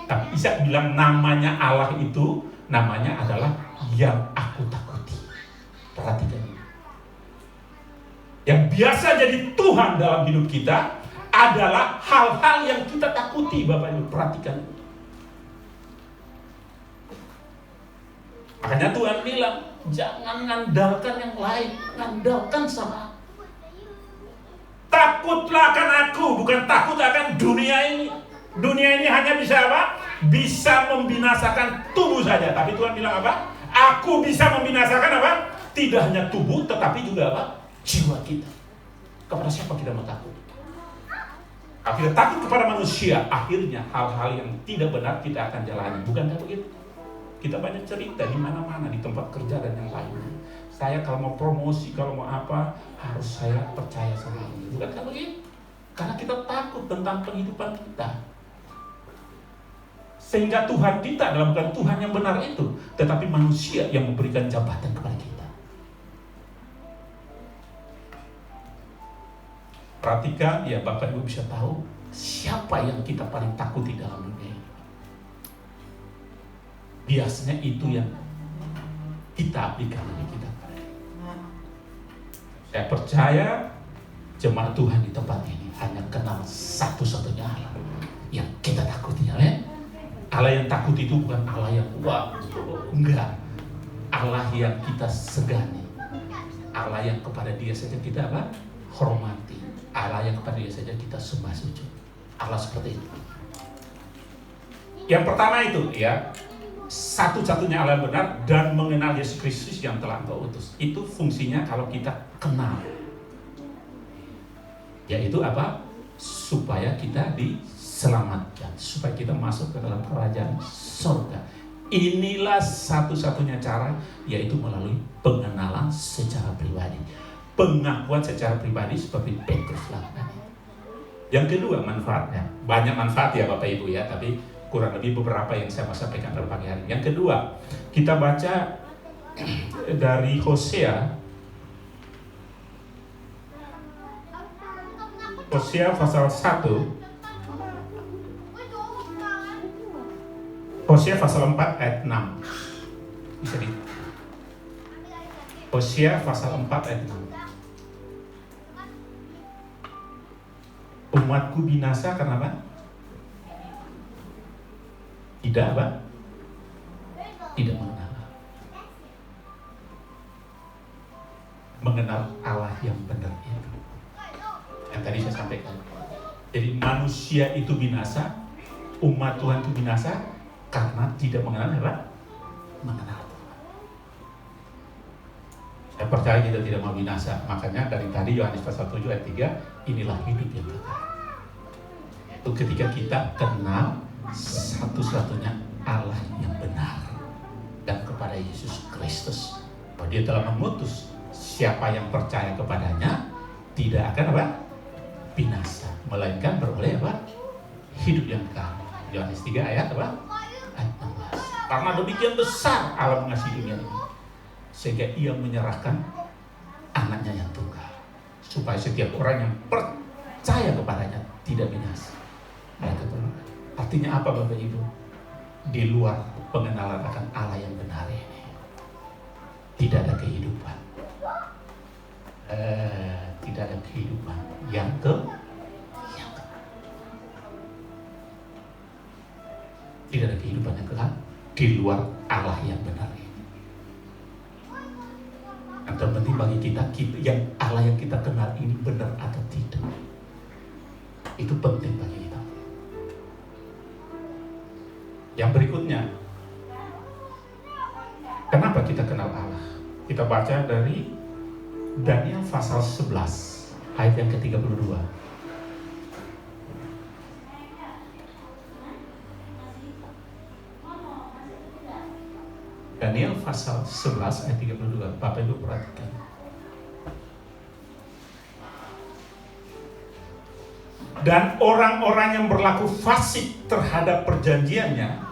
Tapi Ishak bilang namanya Allah itu, namanya adalah yang aku takuti. Perhatikan. Yang biasa jadi Tuhan dalam hidup kita adalah hal-hal yang kita takuti, Bapak Ibu. Perhatikan. Makanya Tuhan bilang, jangan ngandalkan yang lain, ngandalkan sama aku. Takutlah akan aku, bukan takut akan dunia ini. Dunia ini hanya bisa apa? Bisa membinasakan tubuh saja. Tapi Tuhan bilang apa? Aku bisa membinasakan apa? Tidak hanya tubuh, tetapi juga apa? Jiwa kita. Kepada siapa kita mau takut? Kita takut kepada manusia, akhirnya hal-hal yang tidak benar kita akan jalani. Bukankah begitu? Kita banyak cerita di mana-mana, di tempat kerja dan yang lainnya. Saya kalau mau promosi, kalau mau apa, harus saya percaya sama Allah. Bukankah begitu? Karena kita takut tentang kehidupan kita. Sehingga Tuhan kita adalah bukan Tuhan yang benar itu, tetapi manusia yang memberikan jabatan kepada kita. Perhatikan, ya Bapak Ibu bisa tahu siapa yang kita paling takuti dalam dunia ini. Biasanya itu yang kita abdikan diri kita. Saya percaya jemaat Tuhan di tempat ini hanya kenal satu-satunya Allah yang kita takuti, amin. Allah yang takut itu bukan Allah yang wah, enggak. Allah yang kita segani. Allah yang kepada dia saja kita apa? Hormati. Allah yang kepada dia saja kita sembah sujud. Allah seperti itu. Yang pertama itu ya, satu-satunya Allah yang benar dan mengenal Yesus Kristus yang telah Engkau utus. Itu fungsinya kalau kita kenal. Yaitu apa? Supaya kita diselamatkan, supaya kita masuk ke dalam kerajaan surga. Inilah satu-satunya cara, yaitu melalui pengenalan secara pribadi, pengakuan secara pribadi seperti Petrus lakukan. Yang kedua manfaatnya, banyak manfaat ya Bapak Ibu ya, tapi kurang lebih beberapa yang saya mau sampaikan pada pagi hari. Yang kedua, kita baca dari Hosea pasal 1, Hosea pasal 4 ayat 6. Bisa di Hosea pasal 4 ayat 6. Umatku binasa karena apa? Tidak apa? Tidak mengenal Allah yang benar itu. Yang tadi saya sampaikan. Jadi manusia itu binasa, umat Tuhan itu binasa karena tidak mengenal apa? Mengenal Tuhan. Saya percaya kita tidak mau binasa. Makanya dari tadi Yohanes pasal 7 ayat 3, inilah hidup yang kekal. Itu ketika kita kenal satu-satunya Allah yang benar dan kepada Yesus Kristus. Bahwa Dia telah mengutus siapa yang percaya kepadanya tidak akan apa? Binasa, melainkan beroleh apa? Hidup yang kekal. Yohanes 3 ayat apa? Ayat 16. Karena demikian besar Allah mengasihi dunia ini, sehingga Ia menyerahkan anaknya yang tunggal, supaya setiap orang yang percaya kepadanya tidak binasa, mereka beroleh. Artinya apa Bapak Ibu? Di luar pengenalan akan Allah yang benar ini, tidak ada kehidupan. Tidak ada kehidupan yang tidak ada kehidupan yang kekal di luar Allah yang benar ini. Yang terpenting bagi kita yang Allah yang kita kenal ini benar atau tidak, itu penting bagi kita. Yang berikutnya, kenapa kita kenal Allah? Kita baca dari Daniel pasal 11 ayat yang ke-32. Daniel pasal 11 ayat 32. Bapak Ibu perhatikan. Dan orang-orang yang berlaku fasik terhadap perjanjiannya.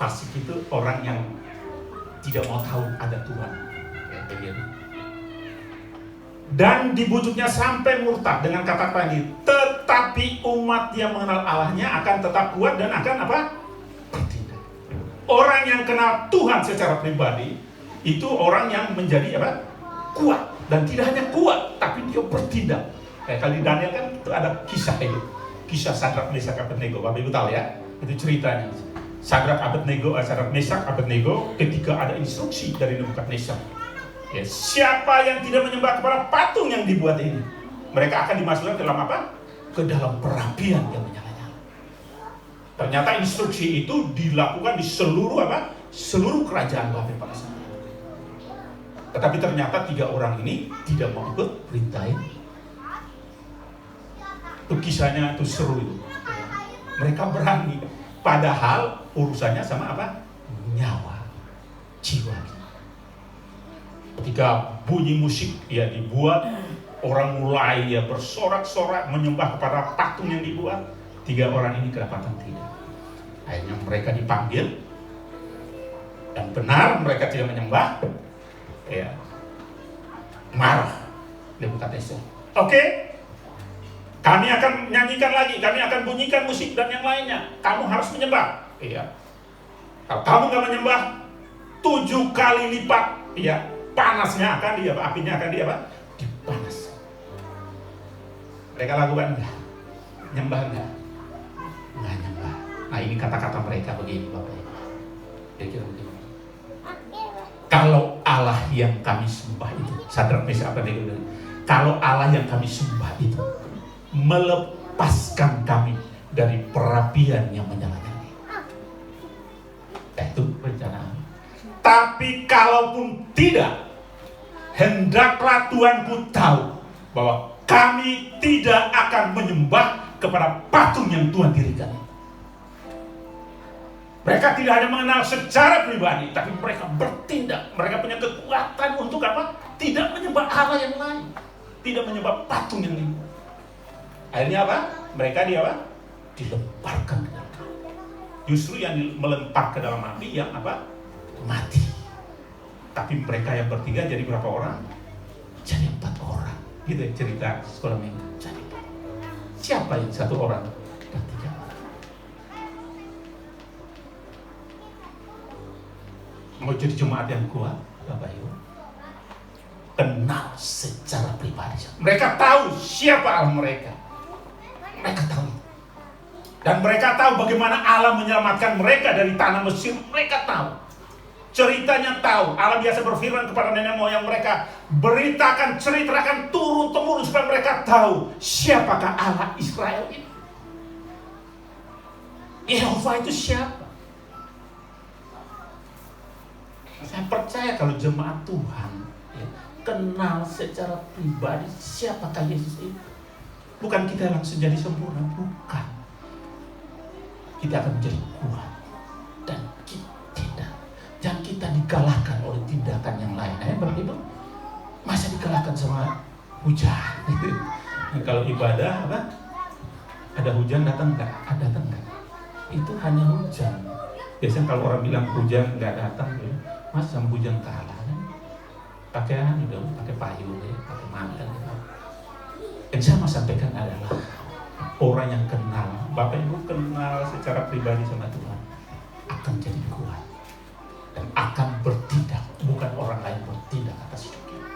Fasik itu orang yang tidak mau tahu ada Tuhan. Dan dibujuknya sampai murtad dengan kata-kata ini. Tetapi umat yang mengenal Allahnya akan tetap kuat dan akan apa? Bertindak. Orang yang kenal Tuhan secara pribadi itu orang yang menjadi apa? Kuat. Dan tidak hanya kuat, tapi dia bertindak. Kayak kali Daniel kan itu ada kisah itu. Kisah Sadrak, Mesak, Abednego. Bapak Ibu tahu ya? Itu ceritanya. Sadrak, Mesak, Abednego ketika ada instruksi dari Nebukadnezar. Ya, siapa yang tidak menyembah kepada patung yang dibuat ini, mereka akan dimasukkan ke dalam apa? Ke dalam perapian yang menyala-nyala. Ternyata instruksi itu dilakukan di seluruh apa? Seluruh kerajaan Babel pada saat itu. Tetapi ternyata 3 orang ini tidak mau ikut perintah ini. Itu kisahnya itu seru itu. Mereka berani, padahal urusannya sama apa? Nyawa, jiwa. Ketika bunyi musik ya dibuat, orang mulai ya bersorak-sorak menyembah kepada patung yang dibuat. 3 orang ini kedapatan tidak. Akhirnya mereka dipanggil dan benar mereka tidak menyembah. Ya, marah Nebukadnezar. Oke, kami akan nyanyikan lagi, kami akan bunyikan musik dan yang lainnya. Kamu harus menyembah. Iya. Kalau kamu nggak menyembah, 7 kali lipat, ya. Panasnya akan dia, apinya akan dia apa? Dipanas. Mereka lakukan enggak? Nyembah enggak? Enggak nyembah. Nah ini kata-kata mereka begini Bapak Ibu. Kira-kira begini. Kalau Allah yang kami sembah itu, Sadrak, Mesak, Abednego, kalau Allah yang kami sembah itu melepaskan kami dari perapian yang menyala-nyala. Itu rencana. Tapi kalaupun tidak, hendaklah Tuhanku tahu bahwa kami tidak akan menyembah kepada patung yang Tuhan dirikan. Mereka tidak hanya mengenal secara pribadi, tapi mereka bertindak. Mereka punya kekuatan untuk apa? Tidak menyembah Allah yang lain, tidak menyembah patung yang lain. Akhirnya apa? Mereka dilemparkan ke dalam. Justru yang melempar ke dalam api yang apa? Mati. Tapi mereka yang bertiga jadi berapa orang? Jadi 4 orang. Gitu ya cerita sekolah minggu. Jadi 4 orang. Siapa yang 1 orang? Dan 3 orang. Mau jadi jemaat yang kuat, Bapak Ibu, kenal secara pribadi. Mereka tahu siapa Allah mereka. Mereka tahu. Dan mereka tahu bagaimana Allah menyelamatkan mereka dari tanah Mesir. Mereka tahu. Ceritanya tahu. Allah biasa berfirman kepada nenek moyang mereka. Beritakan, ceritakan turun-temurun supaya mereka tahu siapakah Allah Israel ini. Yehova itu siapa? Saya percaya kalau jemaat Tuhan ya, kenal secara pribadi siapakah Yesus itu. Bukan kita langsung jadi sempurna, bukan. Kita akan menjadi kuat dan kita dikalahkan oleh tindakan yang lain. Bapak Ibu, masa dikalahkan sama hujan? Nah, kalau ibadah apa? Ada hujan datang nggak? Datang nggak? Itu hanya hujan. Biasanya kalau orang bilang hujan nggak datang, ya, masa sama hujan kalah? Kan? Pakaian juga pakai payung, ya, pakai mantel. Ya. Yang saya mau sampaikan adalah orang yang kenal, Bapak Ibu kenal secara pribadi sama Tuhan, akan jadi kuat dan akan bertindak, bukan orang lain bertindak atas hidup kita.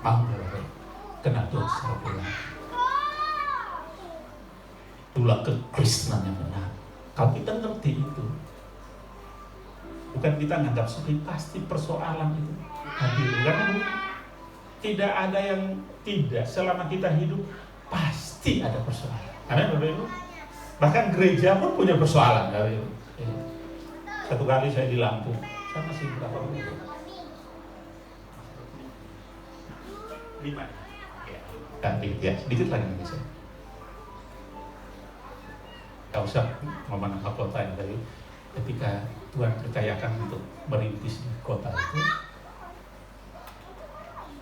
Mau Bapak kenal Tuhan secara pribadi. Itulah kekristenan yang benar. Kalau kita ngerti itu, bukan kita nganggap seperti pasti persoalan itu hadir. Karena tidak ada yang tidak, selama kita hidup pasti ada persoalan. Amin Bapak Ibu. Bahkan gereja pun punya persoalan. Bapak Ibu. Satu kali saya di Lampung, saya masih berapa menit? 5. Ya, sedikit lagi nanti saya. Gak usah ngomong apa kota yang tadi. Ketika Tuhan percayakan untuk merintis di kota itu,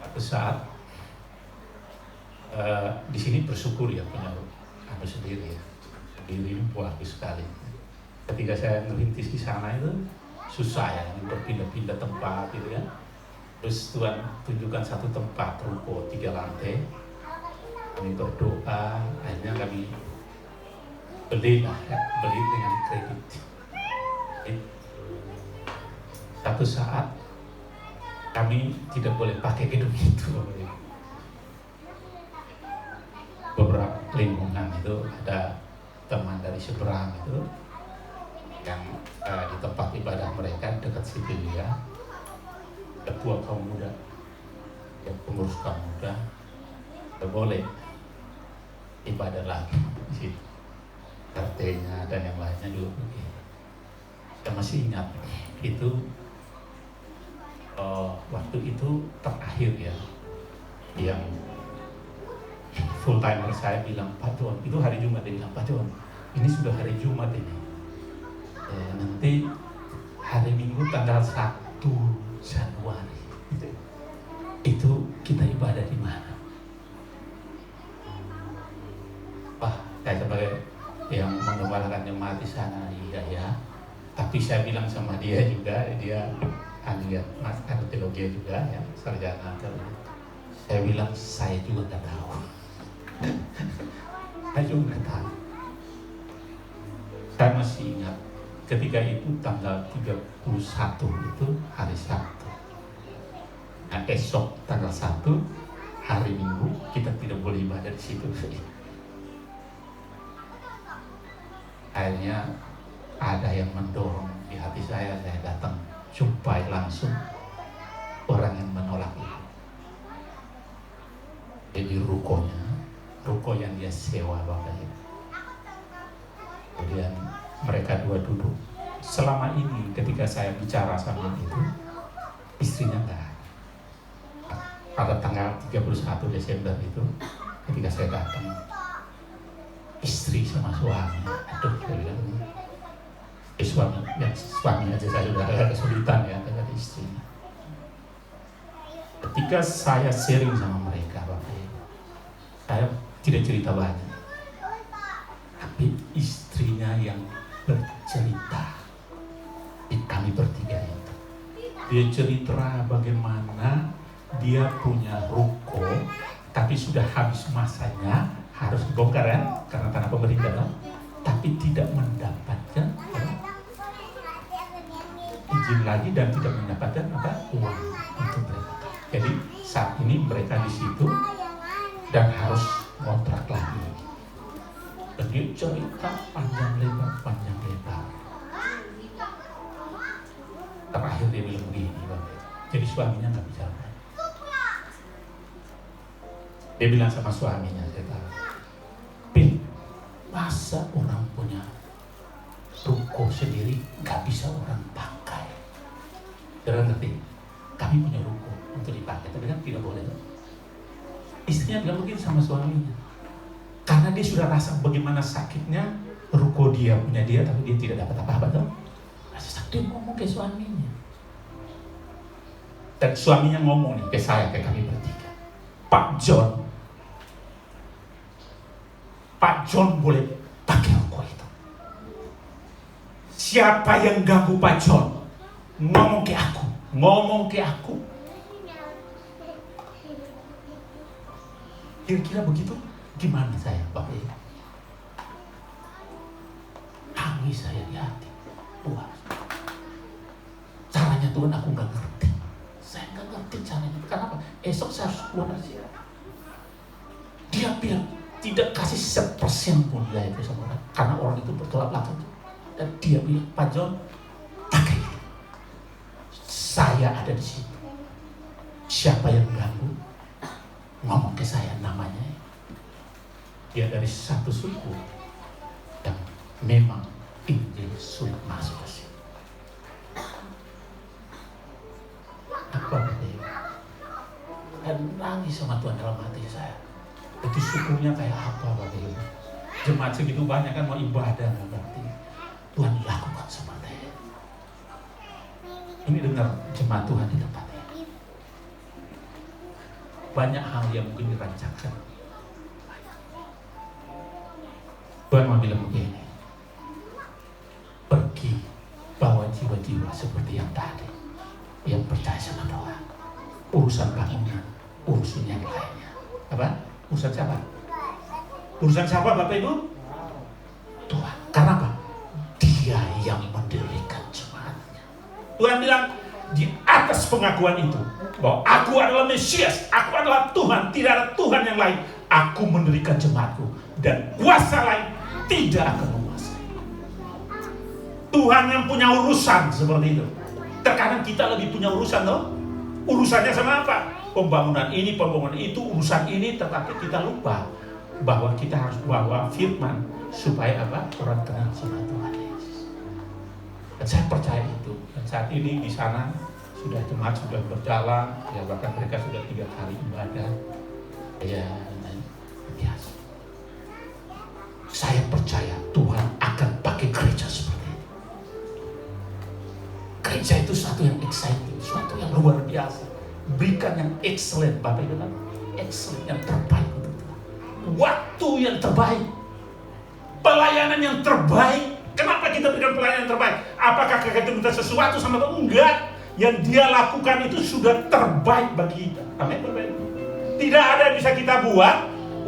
satu saat di sini bersyukur ya punya aku sendiri ya, sendiri bagus sekali. Ketika saya merintis di sana itu susah ya, berpindah-pindah tempat gitu ya. Terus Tuhan tunjukkan satu tempat ruko 3 lantai. Kami berdoa, akhirnya kami beli dengan kredit. Satu saat kami tidak boleh pakai gedung itu. Beberapa lingkungan itu ada teman dari seberang itu yang di tempat ibadah mereka dekat situ ya, ketua kaum muda, yang pengurus kaum muda, tidak boleh ibadah lagi di situ. RT-nya dan yang lainnya juga begitu. Saya masih ingat itu waktu itu terakhir ya, yang full timer saya bilang, Pak John, itu hari Jumat, dia bilang, Pak John, ini sudah hari Jumat ini. Nanti hari Minggu tanggal 1 Januari itu kita ibadah di mana? Wah, saya sebagai yang mengembalakan jemaat di sana, iya ya. Tapi saya bilang sama dia juga, dia ahli teologi juga ya, sarjana teologi. Saya bilang saya juga nggak tahu. Saya juga nggak tahu. Saya masih ingat ketika itu tanggal 31 itu hari Sabtu. Nah, esok tanggal 1 hari Minggu kita tidak boleh ibadah di situ. Akhirnya ada yang mendorong di hati saya datang jumpai langsung orang yang menolak itu. Jadi ruko yang dia sewa Bapak Ibu. Kemudian mereka dua duduk. Selama ini ketika saya bicara sama itu, istrinya enggak ada. Pada tanggal 31 Desember itu, ketika saya datang, istri sama suami, aduh saya bilang, suami aja saya sudah agak kesulitan ya dengan istrinya. Ketika saya sharing sama mereka, Bapak Ibu, saya tidak cerita banyak, tapi istrinya yang cerita. Kami bertiga itu. Dia cerita bagaimana dia punya ruko, tapi sudah habis masanya, harus dibongkar ya, karena tanah pemerintah kan? Tapi tidak mendapatkan izin lagi dan tidak mendapatkan uang untuk mereka. Jadi saat ini mereka di situ dan harus kontrak lagi. Dan dia cerita panjang lebar. Terakhir dia bilang begini, jadi suaminya nggak bicara. Dia bilang sama suaminya, Pin, masa orang punya ruko sendiri nggak bisa orang pakai? Jangan ngerti, kami punya ruko untuk dipakai, tapi kan tidak boleh. Istrinya bilang begitu sama suaminya, karena dia sudah rasa bagaimana sakitnya ruko dia punya dia, tapi dia tidak dapat apa-apa tuh. Rasa sakit, dia ngomong ke suaminya, dan suaminya ngomong nih ke saya, ke kami bertiga, Pak John boleh pakai ruko itu. Siapa yang ganggu Pak John? Ngomong ke aku. Kira-kira begitu? Gimana saya, Bapak Ibu? Nangis saya di hati. Tuhan, caranya Tuhan aku nggak ngerti. Saya nggak ngerti caranya. Kenapa? Esok saya harus keluar dari sini. Dia bilang tidak kasih 1% pun dia itu sama orang, karena orang itu bertolak belakang. Dan dia bilang, Pak John, pakai itu. Saya ada di situ. Siapa yang ganggu? Ngomong ke saya namanya. Dia dari satu suku dan memang Injil sulit masuk ke sini. Apa ini? Dan nangis sama Tuhan dalam hati saya. Itu sukunya kayak apa Bapak Ibu? Jemaat segitu banyak kan mau ibadah, berarti Tuhan lakukan seperti ini. Ini dengar jemaat Tuhan di tempat ini. Banyak hal yang mungkin dirancangkan. Tuhan mau bilang begini, pergi bawa jiwa-jiwa seperti yang tadi, yang percaya sama doa. Urusan bangunan, urusan yang lainnya. Apa? Urusan siapa? Urusan siapa Bapak Ibu? Tuhan. Karena apa? Dia yang mendirikan jemaatnya. Tuhan bilang di atas pengakuan itu bahwa aku adalah Mesias, aku adalah Tuhan, tidak ada Tuhan yang lain. Aku mendirikan jemaatku dan kuasa lain tidak akan menguasai. Tuhan yang punya urusan seperti itu. Terkadang kita lebih punya urusan loh. Urusannya sama apa? Pembangunan ini, pembangunan itu, urusan ini, tetapi kita lupa bahwa kita harus bawa firman supaya apa? Orang kenal sama Tuhan Yesus. Dan saya percaya itu. Dan saat ini di sana sudah jemaat sudah berjalan, ya bahkan mereka sudah 3 kali ibadah. Ya, biasa. Saya percaya Tuhan akan pakai gereja seperti ini. Gereja itu suatu yang exciting, suatu yang luar biasa. Berikan yang excellent, Bapak Ibu, excellent, yang terbaik untuk Tuhan. Waktu yang terbaik, pelayanan yang terbaik. Kenapa kita berikan pelayanan yang terbaik? Apakah kita minta sesuatu sama Tuhan? Enggak. Yang dia lakukan itu sudah terbaik bagi kita. Amin, Bapak Ibu. Tidak ada yang bisa kita buat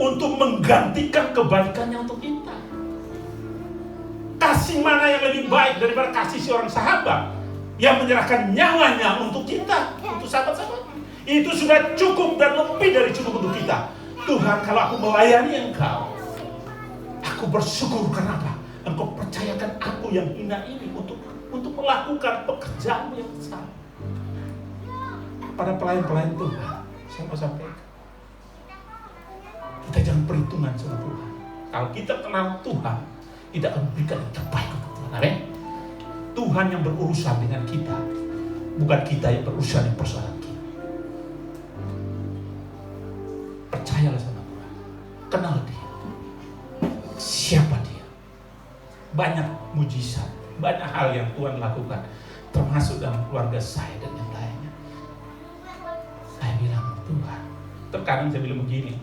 untuk menggantikan kebaikannya untuk kita. Kasih mana yang lebih baik daripada kasih seorang sahabat yang menyerahkan nyawanya untuk kita, untuk sahabat-sahabat. Itu sudah cukup dan lebih dari cukup untuk kita. Tuhan, kalau aku melayani Engkau, aku bersyukur. Kenapa? Engkau percayakan aku yang hina ini untuk melakukan pekerjaan yang besar. Pada pelayan-pelayan Tuhan, saya mau sampaikan, kita jangan perhitungan sama Tuhan. Kalau kita kenal Tuhan, kita akan berikan yang terbaik untuk Tuhan. Amin. Tuhan yang berurusan dengan kita, bukan kita yang berurusan dengan persoalan kita. Percayalah sama Tuhan, kenal Dia, siapa Dia. Banyak mujizat, banyak hal yang Tuhan lakukan, termasuk dalam keluarga saya dan yang lainnya. Saya bilang, Tuhan, terkadang saya bilang begini,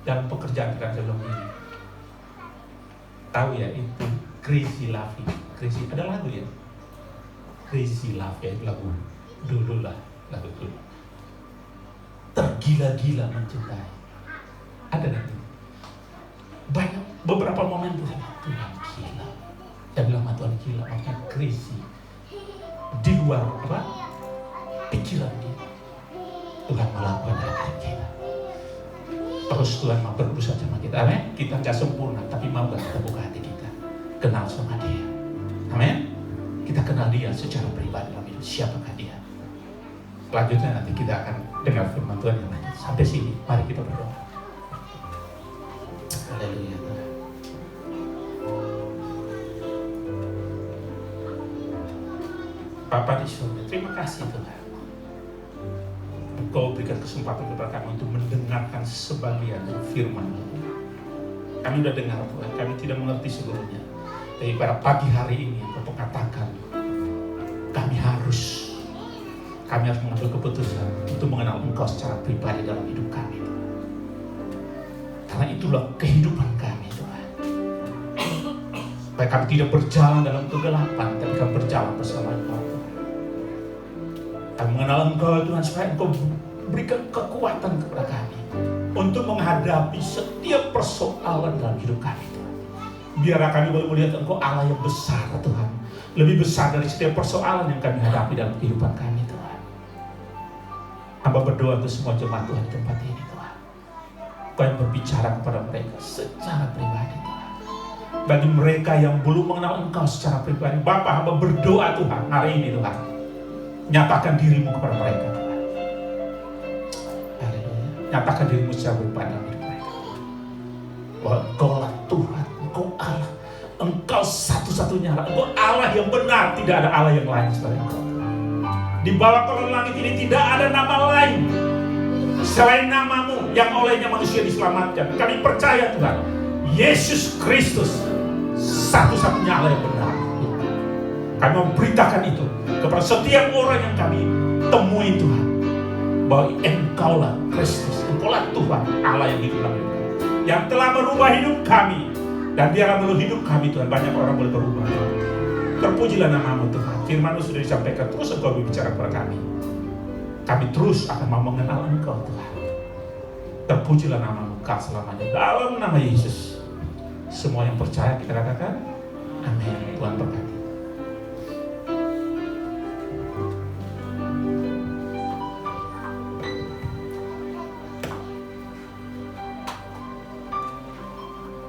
dalam pekerjaan terkadang saya bilang begini, tahu ya itu crazy loving. crazy. Ada lagu ya, Crazy Love ya, lagu dulu lah, lagu dulu. Tergila-gila mencintai. Ada lagu. Banyak beberapa momen Tuhan gila. Saya bilang Tuhan gila, makanya crazy. Di luar apa? Pikiran dia. Tuhan melakukan hal kita. Terus Tuhan mau berusaha sama kita. Amin. Kita nggak sempurna, tapi mau gak kita buka hati kita, kenal sama Dia. Amin. Kita kenal Dia secara pribadi dalam hidup. Siapakah Dia? Selanjutnya nanti kita akan dengar firman Tuhan yang lanjut. Sampai sini, mari kita berdoa. Haleluya. Bapa di surga, terima kasih Tuhan. Engkau berikan kesempatan kepada kami untuk mendengarkan sebagian dari firman-Mu. Kami sudah dengar Tuhan, kami tidak mengerti seluruhnya. Tapi pada pagi hari ini Engkau mengatakan kami harus mengambil keputusan untuk mengenal Engkau secara pribadi dalam hidup kami Tuhan. Karena itulah kehidupan kami Tuhan. Supaya kami tidak berjalan dalam kegelapan, tapi kami berjalan bersama Engkau. Kami mengenal Engkau Tuhan, supaya Engkau berikan kekuatan kepada kami untuk menghadapi setiap persoalan dalam hidup kami Tuhan. Biarlah kami boleh melihat Engkau Allah yang besar Tuhan, lebih besar dari setiap persoalan yang kami hadapi dalam kehidupan kami Tuhan. Hamba berdoa untuk semua jemaat Tuhan di tempat ini Tuhan. Kau yang berbicara kepada mereka secara pribadi Tuhan. Bagi mereka yang belum mengenal Engkau secara pribadi, Bapa hamba berdoa Tuhan hari ini Tuhan, nyatakan dirimu kepada mereka Tuhan. Haleluya. Nyatakan dirimu secara pribadi dalam hidup mereka. Bahwa Engkaulah Tuhan, Engkau Allah, Engkau satu-satunya Allah, Engkau Allah yang benar, tidak ada Allah yang lain selain Engkau. Di bawah kolong langit ini tidak ada nama lain selain namamu yang olehnya manusia diselamatkan. Kami percaya Tuhan, Yesus Kristus satu-satunya Allah yang benar. Kami memberitakan itu kepada setiap orang yang kami temui Tuhan, bahwa Engkaulah Kristus, Engkaulah Tuhan Allah yang hidup dalam hidup kami, yang telah merubah hidup kami. Dan biarlah melalui hidup kami Tuhan, banyak orang boleh berubah. Terpujilah namamu Tuhan. Firman-Mu sudah disampaikan, terus Engkau berbicara kepada kami. Kami terus akan mau mengenal Engkau Tuhan. Terpujilah namamu kekal selamanya. Dalam nama Yesus, semua yang percaya kita katakan amin. Tuhan berkati.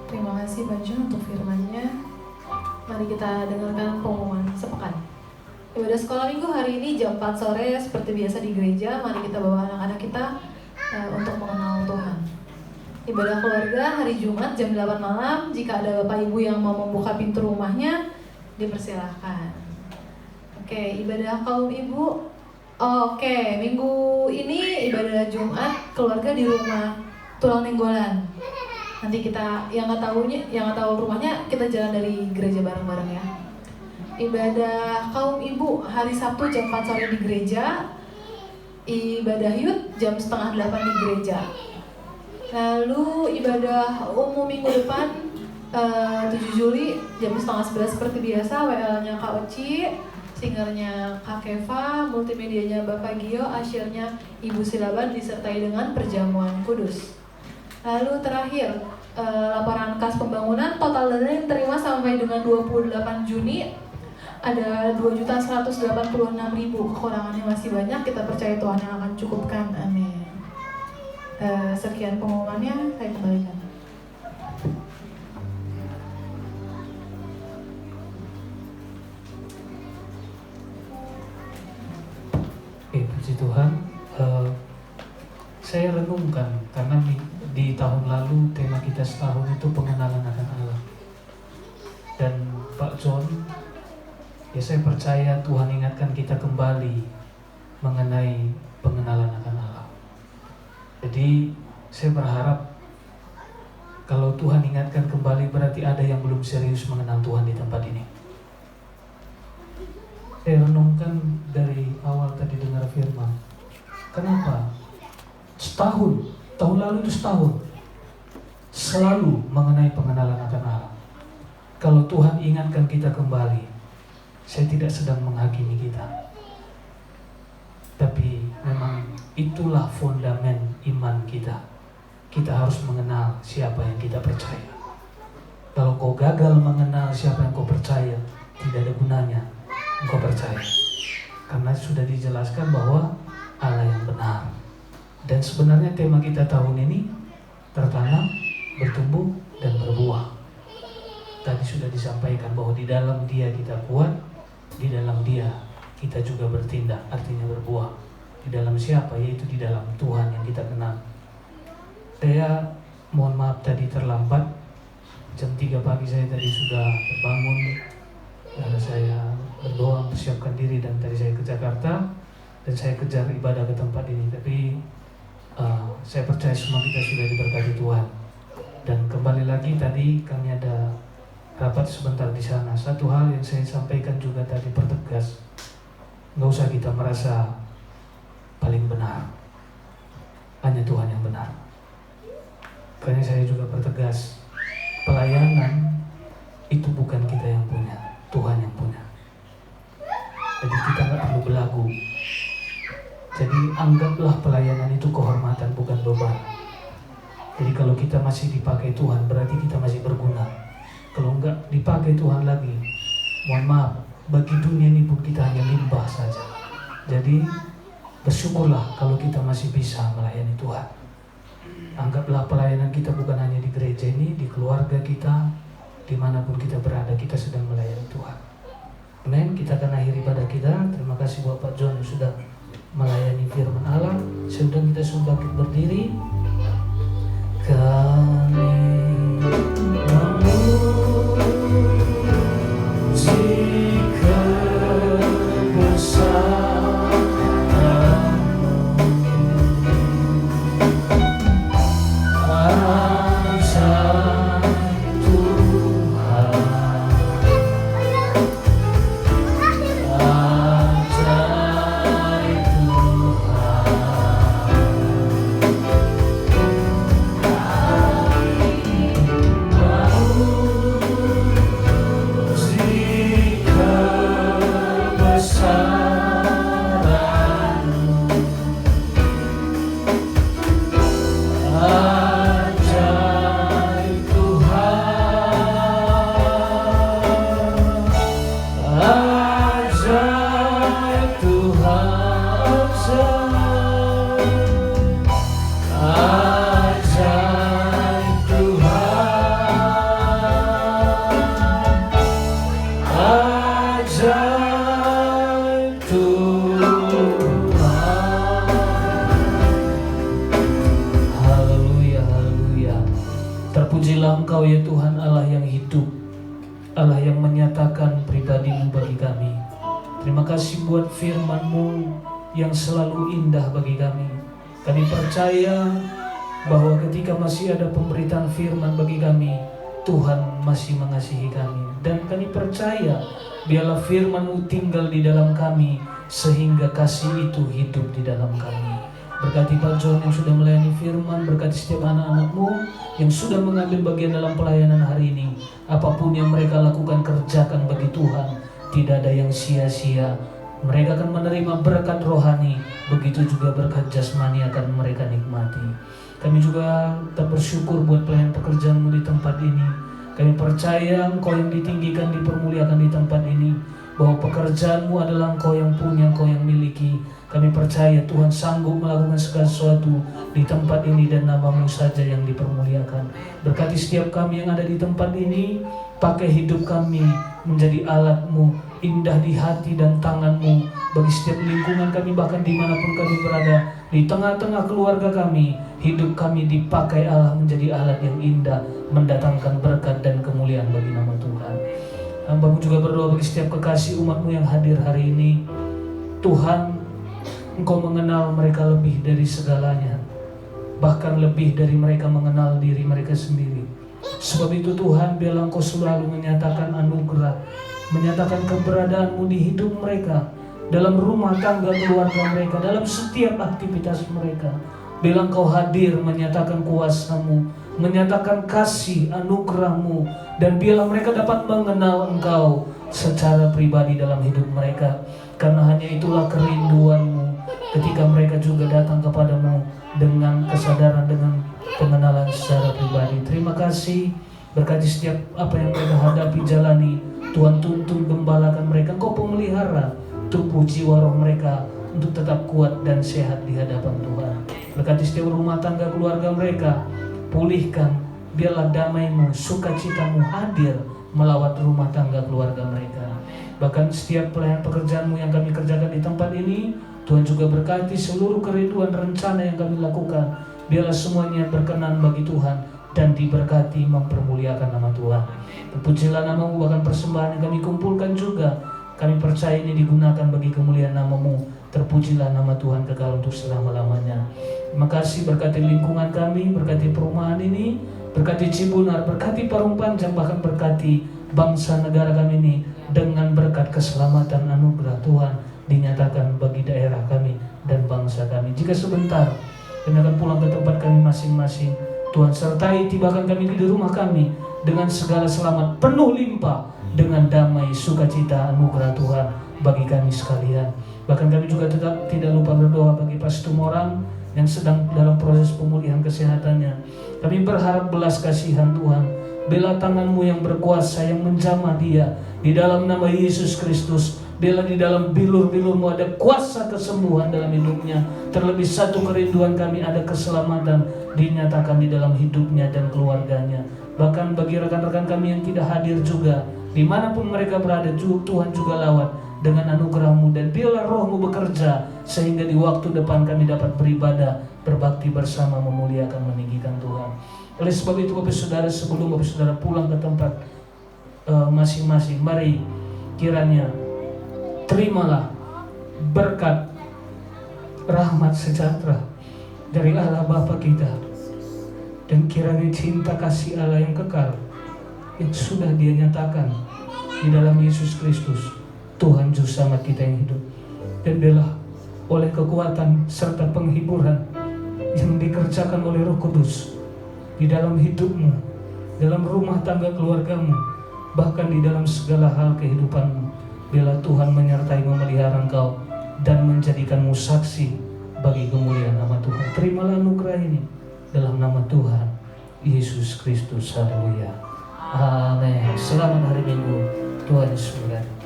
Terima kasih Pak John untuk firman-Nya. Mari kita dengarkan pengumuman sepekan. Ibadah sekolah minggu hari ini jam 4 sore seperti biasa di gereja. Mari kita bawa anak-anak kita untuk mengenal Tuhan. Ibadah keluarga hari Jumat jam 8 malam. Jika ada bapak ibu yang mau membuka pintu rumahnya, dipersilahkan. Oke, ibadah kaum ibu. Oke, minggu ini ibadah Jumat keluarga di rumah Tulang Nenggolan. Nanti kita yang nggak tahu rumahnya, kita jalan dari gereja bareng-bareng ya. Ibadah kaum ibu hari Sabtu jam 4 sore di gereja. Ibadah Yud jam 7:30 di gereja. Lalu ibadah umum minggu depan 7 Juli jam 10:30 seperti biasa. WL-nya Kak Oci, singernya Kak Keva, multimedianya Bapak Gio, asyirnya Ibu Silaban disertai dengan perjamuan kudus. Lalu terakhir, laporan kas pembangunan total dana yang terima sampai dengan 28 Juni ada 2.186.000. Kekurangannya masih banyak, kita percaya Tuhan yang akan cukupkan. Amin. Sekian pengumumannya, saya kembalikan. Puji Tuhan. Saya renungkan karena di tahun lalu tema kita setahun itu pengenalan akan Allah. Dan Pak John, ya saya percaya Tuhan ingatkan kita kembali mengenai pengenalan akan Allah. Jadi saya berharap kalau Tuhan ingatkan kembali berarti ada yang belum serius mengenal Tuhan di tempat ini. Saya renungkan dari awal tadi dengar firman. Kenapa? Tahun lalu itu setahun selalu mengenai pengenalan akan Allah. Kalau Tuhan ingatkan kita kembali, saya tidak sedang menghakimi kita. Tapi memang itulah fondamen iman kita. Kita harus mengenal siapa yang kita percaya. Kalau kau gagal mengenal siapa yang kau percaya, tidak ada gunanya engkau percaya. Karena sudah dijelaskan bahwa Allah yang benar. Dan sebenarnya tema kita tahun ini tertanam, bertumbuh, dan berbuah. Tadi sudah disampaikan bahwa di dalam Dia kita kuat, di dalam Dia kita juga bertindak, artinya berbuah. Di dalam siapa? Yaitu di dalam Tuhan yang kita kenal. Saya mohon maaf tadi terlambat. Jam 3 pagi saya tadi sudah terbangun. Lalu saya berdoa mempersiapkan diri dan tadi saya ke Jakarta dan saya kejar ibadah ke tempat ini. Tapi saya percaya semua kita sudah diberkati Tuhan. Dan kembali lagi tadi kami ada rapat sebentar di sana. Satu hal yang saya sampaikan juga tadi pertegas, nggak usah kita merasa paling benar, hanya Tuhan yang benar. Karena saya juga pertegas, pelayanan itu bukan kita yang punya, Tuhan yang punya. Jadi kita nggak perlu belagu. Jadi anggaplah pelayanan itu kehormatan, bukan beban. Jadi kalau kita masih dipakai Tuhan, berarti kita masih berguna. Kalau enggak dipakai Tuhan lagi, mohon maaf, bagi dunia ini pun kita hanya limbah saja. Jadi bersyukurlah kalau kita masih bisa melayani Tuhan. Anggaplah pelayanan kita bukan hanya di gereja ini, di keluarga kita, dimanapun kita berada, kita sedang melayani Tuhan. Amin. Kita akan akhiri ibadah kita. Terima kasih buat Pak John yang sudah melayani firman Allah. Sudah kita sudah berdiri. Kami memujikan Terpujilah Engkau ya Tuhan Allah yang hidup, Allah yang menyatakan pribadi-Mu bagi kami. Terima kasih buat firman-Mu yang selalu indah bagi kami. Kami percaya bahwa ketika masih ada pemberitaan firman bagi kami, Tuhan masih mengasihi kami. Dan kami percaya biarlah firman-Mu tinggal di dalam kami, sehingga kasih itu hidup di dalam kami. Berkati Pak John yang sudah melayani firman, berkati setiap anak-anak-Mu yang sudah mengambil bagian dalam pelayanan hari ini. Apapun yang mereka lakukan, kerjakan bagi Tuhan, tidak ada yang sia-sia. Mereka akan menerima berkat rohani, begitu juga berkat jasmani akan mereka nikmati. Kami juga tetap bersyukur buat pelayanan pekerjaan-Mu di tempat ini. Kami percaya Engkau yang ditinggikan, dipermuliakan di tempat ini, bahwa pekerjaan-Mu adalah Engkau yang punya, Engkau yang miliki. Kami percaya Tuhan sanggup melakukan segala sesuatu di tempat ini dan nama-Mu saja yang dipermuliakan. Berkati setiap kami yang ada di tempat ini, pakai hidup kami menjadi alat-Mu, indah di hati dan tangan-Mu bagi setiap lingkungan kami, bahkan dimanapun kami berada, di tengah-tengah keluarga kami, hidup kami dipakai Allah menjadi alat yang indah, mendatangkan berkat dan kemuliaan bagi nama Tuhan. Hamba-Mu juga berdoa bagi setiap kekasih umat-Mu yang hadir hari ini. Tuhan, Engkau mengenal mereka lebih dari segalanya, bahkan lebih dari mereka mengenal diri mereka sendiri. Sebab itu Tuhan, biarlah Engkau selalu menyatakan anugerah, menyatakan keberadaan-Mu di hidup mereka, dalam rumah tangga keluarga mereka, dalam setiap aktivitas mereka. Biarlah Engkau hadir menyatakan kuasa-Mu, menyatakan kasih anugerah-Mu, dan biarlah mereka dapat mengenal Engkau secara pribadi dalam hidup mereka. Karena hanya itulah kerinduan-Mu ketika mereka juga datang kepadamu dengan kesadaran, dengan pengenalan secara pribadi. Terima kasih, berkati setiap apa yang mereka hadapi, jalani. Tuhan, tuntun gembalakan mereka. Engkau pemelihara tubuh jiwa roh mereka untuk tetap kuat dan sehat di hadapan Tuhan. Berkati setiap rumah tangga keluarga mereka, pulihkan, biarlah damai-Mu, sukacita-Mu hadir melawat rumah tangga keluarga mereka. Bahkan setiap pelayanan pekerjaan-Mu yang kami kerjakan di tempat ini, Tuhan juga berkati seluruh kerinduan rencana yang kami lakukan. Biarlah semuanya berkenan bagi Tuhan dan diberkati, mempermuliakan nama Tuhan. Terpujilah nama-Mu, bahkan persembahan yang kami kumpulkan juga, kami percaya ini digunakan bagi kemuliaan nama-Mu. Terpujilah nama Tuhan kekal untuk selama-lamanya. Terima kasih, berkati lingkungan kami, berkati perumahan ini, berkati Cibunar, berkati Parung Panjang, bahkan berkati bangsa negara kami ini dengan berkat keselamatan anugerah Tuhan dinyatakan bagi daerah kami dan bangsa kami. Jika sebentar kami akan pulang ke tempat kami masing-masing, Tuhan sertai tibakan kami di rumah kami dengan segala selamat penuh limpah, dengan damai sukacita anugerah Tuhan bagi kami sekalian. Bahkan kami juga tetap tidak lupa berdoa bagi Pastor Morang yang sedang dalam proses pemulihan kesehatannya. Kami berharap belas kasihan Tuhan, bela tangan-Mu yang berkuasa yang menjamah dia di dalam nama Yesus Kristus. Bela di dalam bilur-bilur-Mu ada kuasa kesembuhan dalam hidupnya. Terlebih satu kerinduan kami, ada keselamatan dinyatakan di dalam hidupnya dan keluarganya. Bahkan bagi rekan-rekan kami yang tidak hadir juga, dimanapun mereka berada, Tuhan juga lawat dengan anugerah-Mu, dan biarlah Roh-Mu bekerja sehingga di waktu depan kami dapat beribadah, berbakti bersama, memuliakan, meninggikan Tuhan. Oleh sebab itu Bapak Saudara, sebelum Bapak Saudara pulang ke tempat masing-masing, mari kiranya terimalah berkat rahmat sejahtera dari Allah Bapa kita, dan kiranya cinta kasih Allah yang kekal yang sudah Dia nyatakan di dalam Yesus Kristus, Tuhan Juru Selamat kita yang hidup, dan biarlah oleh kekuatan serta penghiburan yang dikerjakan oleh Roh Kudus di dalam hidupmu, dalam rumah tangga keluargamu, bahkan di dalam segala hal kehidupanmu, biarlah Tuhan menyertai, memelihara engkau dan menjadikanmu saksi bagi kemuliaan nama Tuhan. Terimalah anugerah ini dalam nama Tuhan Yesus Kristus. Haleluya. Amin. Selamat hari Minggu. Tuhan Yesus memberkati.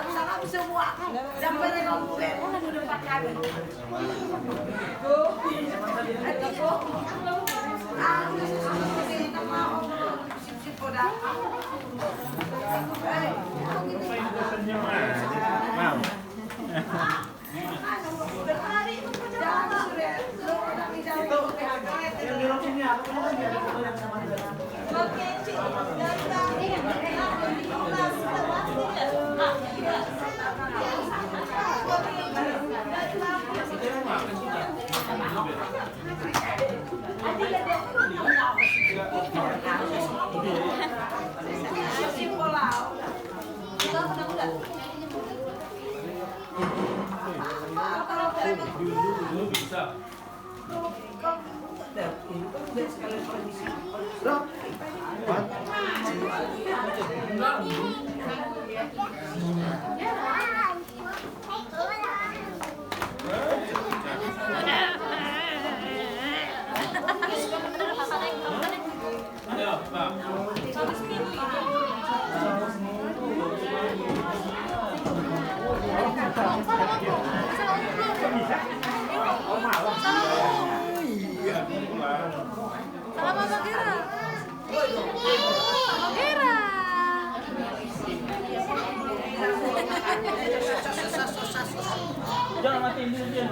Salam semua. Sampai ngomongin udah 4 kali. Jangan matiin dulu dia.